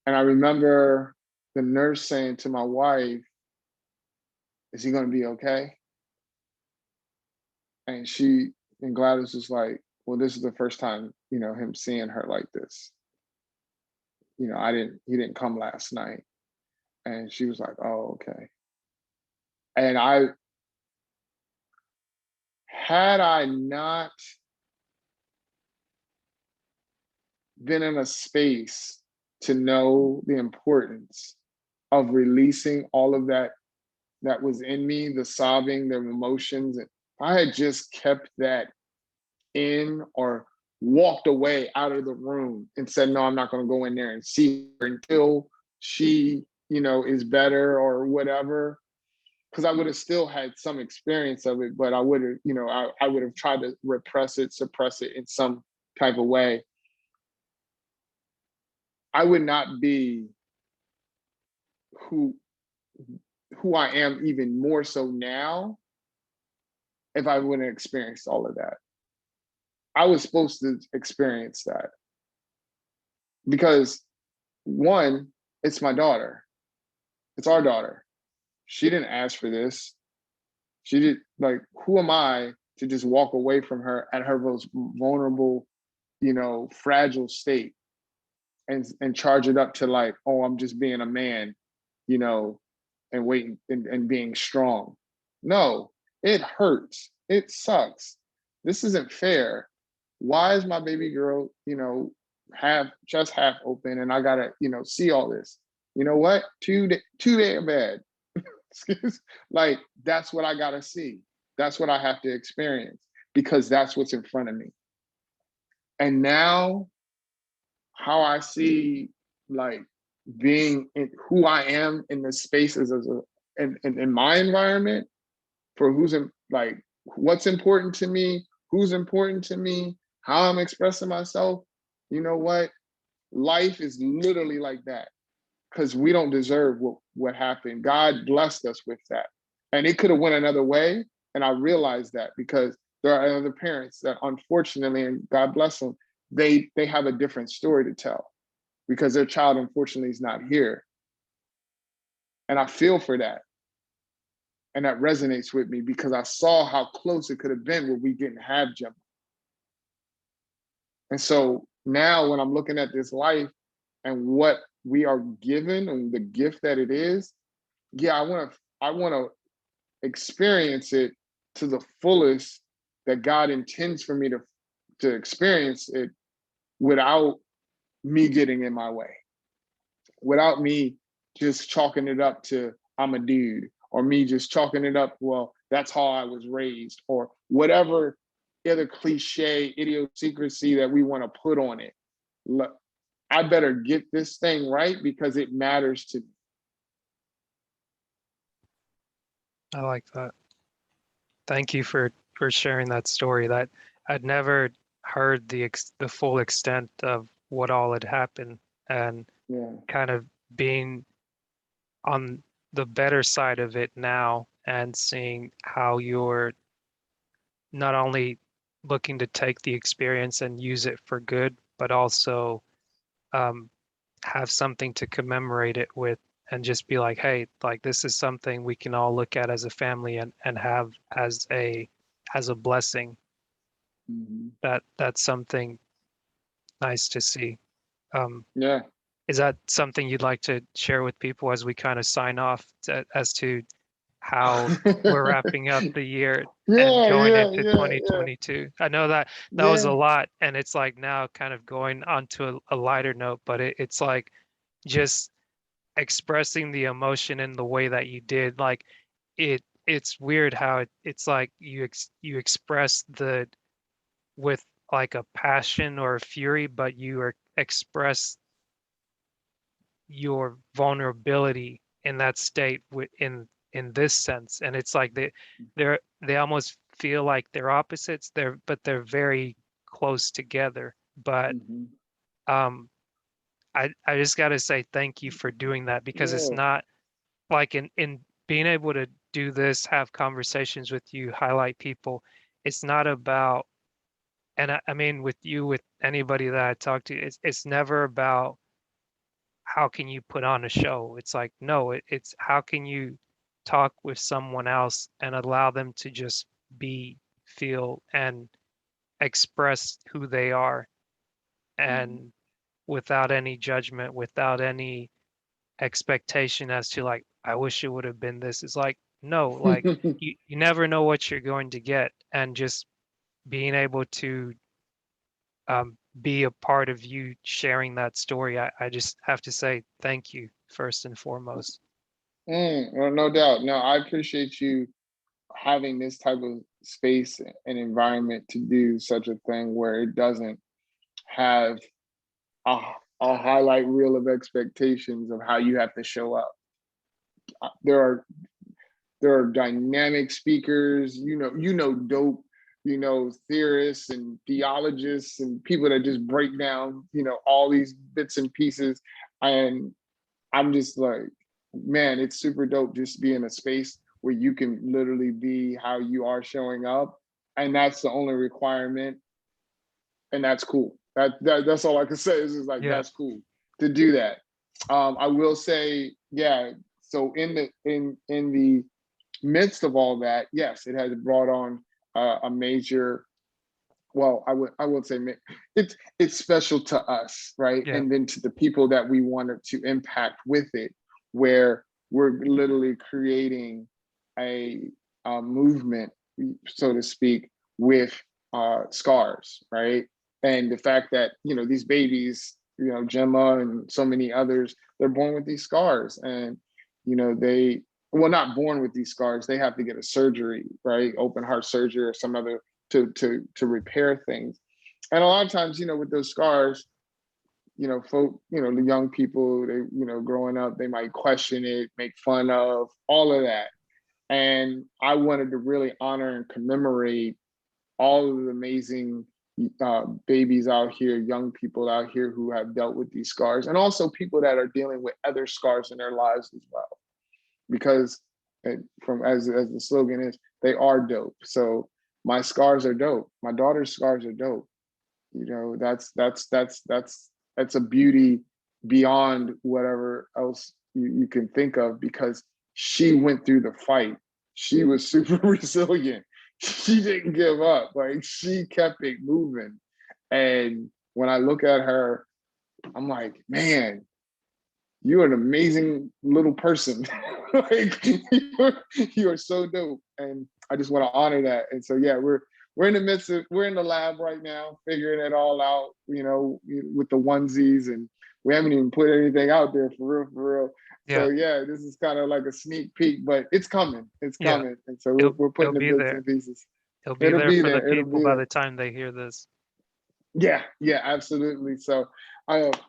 And I remember the nurse saying to my wife, "Is he going to be okay?" And Gladys was like, "Well, this is the first time, him seeing her like this. He didn't come last night." And she was like, "Oh, okay." And had I not been in a space to know the importance of releasing all of that was in me, the sobbing, the emotions, and I had just kept that in or walked away out of the room and said, "No, I'm not going to go in there and see her until she, is better or whatever." Because I would have still had some experience of it, but I would have, I would have tried to repress it, suppress it in some type of way. I would not be who I am even more so now if I wouldn't have experienced all of that. I was supposed to experience that because, one, it's my daughter. It's our daughter. She didn't ask for this. She did, like, who am I to just walk away from her at her most vulnerable, fragile state and charge it up to like, oh, I'm just being a man, and waiting and being strong. No, it hurts. It sucks. This isn't fair. Why is my baby girl, half open and I gotta, see all this? You know what? Too damn bad. Like, that's what I gotta see. That's what I have to experience because that's what's in front of me. And now how I see like being in who I am in the spaces in my environment for like what's important to me, who's important to me, how I'm expressing myself. You know what? Life is literally like that because we don't deserve what happened. God blessed us with that. And it could have went another way. And I realized that because there are other parents that unfortunately, and God bless them, they have a different story to tell because their child unfortunately is not here. And I feel for that. And that resonates with me because I saw how close it could have been when we didn't have Gemma. And so now when I'm looking at this life and what we are given and the gift that it is, yeah, I want to experience it to the fullest that God intends for me to experience it without me getting in my way, without me just chalking it up to I'm a dude, or me just chalking it up, well, that's how I was raised, or whatever other cliche idiosyncrasy that we want to put on it. Look, I better get this thing right because it matters to me. I like that. Thank you for sharing that story. That I'd never heard the full extent of what all had happened, and Yeah. kind of being on the better side of it now and seeing how you're not only looking to take the experience and use it for good, but also have something to commemorate it with and just be like, hey, like this is something we can all look at as a family and have as a blessing. Mm-hmm. That's something nice to see. Yeah. Is that something you'd like to share with people as we kind of sign off as to how we're wrapping up the year and Yeah, going yeah, into yeah, yeah, 2022? I know that that was a yeah. lot, and it's like now kind of going onto a lighter note, but it's like just expressing the emotion in the way that you did. Like it's weird how it's like you express the with like a passion or a fury, but you are express your vulnerability in that state in this sense. And it's like they almost feel like they're opposites, but they're very close together. But Mhm. um I just got to say thank you for doing that, because it's Yeah. not like in being able to do this, have conversations with you, highlight people. It's not about, and I mean with you, with anybody that I talk to, it's never about how can you put on a show. It's like, no, it's how can you talk with someone else and allow them to just be, feel, and express who they are, Mhm. and without any judgment, without any expectation as to like, I wish it would have been this. It's like, no, like you never know what you're going to get. And just being able to be a part of you sharing that story, I just have to say thank you first and foremost. Well, no doubt. No, I appreciate you having this type of space and environment to do such a thing where it doesn't have a, a highlight reel of expectations of how you have to show up. There are dynamic speakers, dope, theorists and theologists and people that just break down, all these bits and pieces. And I'm just like, man, it's super dope just to be in a space where you can literally be how you are showing up. And that's the only requirement. And that's cool. That's all I can say is like, Yeah. that's cool to do that. I will say, yeah. So in the midst of all that, yes, it has brought on a major. Well, I would say it's special to us, right? Yeah. And then to the people that we wanted to impact with it, where we're literally creating a, a movement, so to speak, with scars, right? And the fact that these babies, Gemma and so many others, they're born with these scars, and they well not born with these scars. They have to get a surgery, right? Open heart surgery or some other to repair things. And a lot of times, with those scars, folk, the young people, they, growing up, they might question it, make fun of all of that. And I wanted to really honor and commemorate all of the amazing babies out here, young people out here who have dealt with these scars, and also people that are dealing with other scars in their lives as well. Because from as the slogan is, they are dope. So my scars are dope. My daughter's scars are dope. That's a beauty beyond whatever else you can think of, because she went through the fight. She was super resilient. She didn't give up. Like, she kept it moving. And when I look at her, I'm like, man, you're an amazing little person. Like, you're so dope. And I just want to honor that. And so, yeah, we're in the midst of, we're in the lab right now, figuring it all out, with the onesies, and we haven't even put anything out there for real, for real. Yeah. So yeah, this is kind of like a sneak peek, but it's coming. It's Yeah. coming. And so we're It'll putting the be bits there. and pieces. It'll be It'll there be for the there. It'll people be by there. the time they hear this. Yeah, yeah, absolutely. So,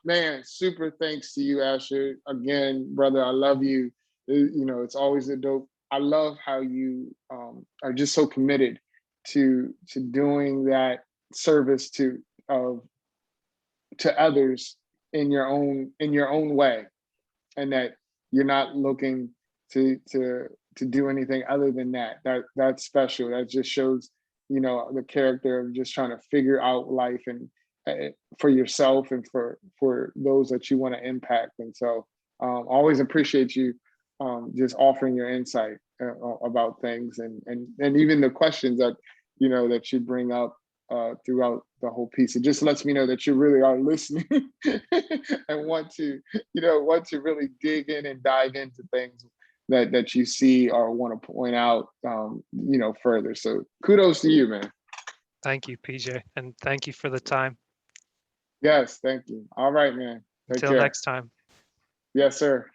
man, super thanks to you, Asher. Again, brother, I love you. It's always a dope. I love how you are just so committed to doing that service of to others in your own way, and that you're not looking to do anything other than that. That's special. That just shows, the character of just trying to figure out life, and for yourself and for those that you want to impact. And so, always appreciate you just offering your insight about things, and even the questions that that you bring up throughout the whole piece. It just lets me know that you really are listening and want to really dig in and dive into things that you see or want to point out, further. So kudos to you, man. Thank you, PJ, and thank you for the time. Yes, thank you. All right, man. Take Until care. next time. Yes, sir.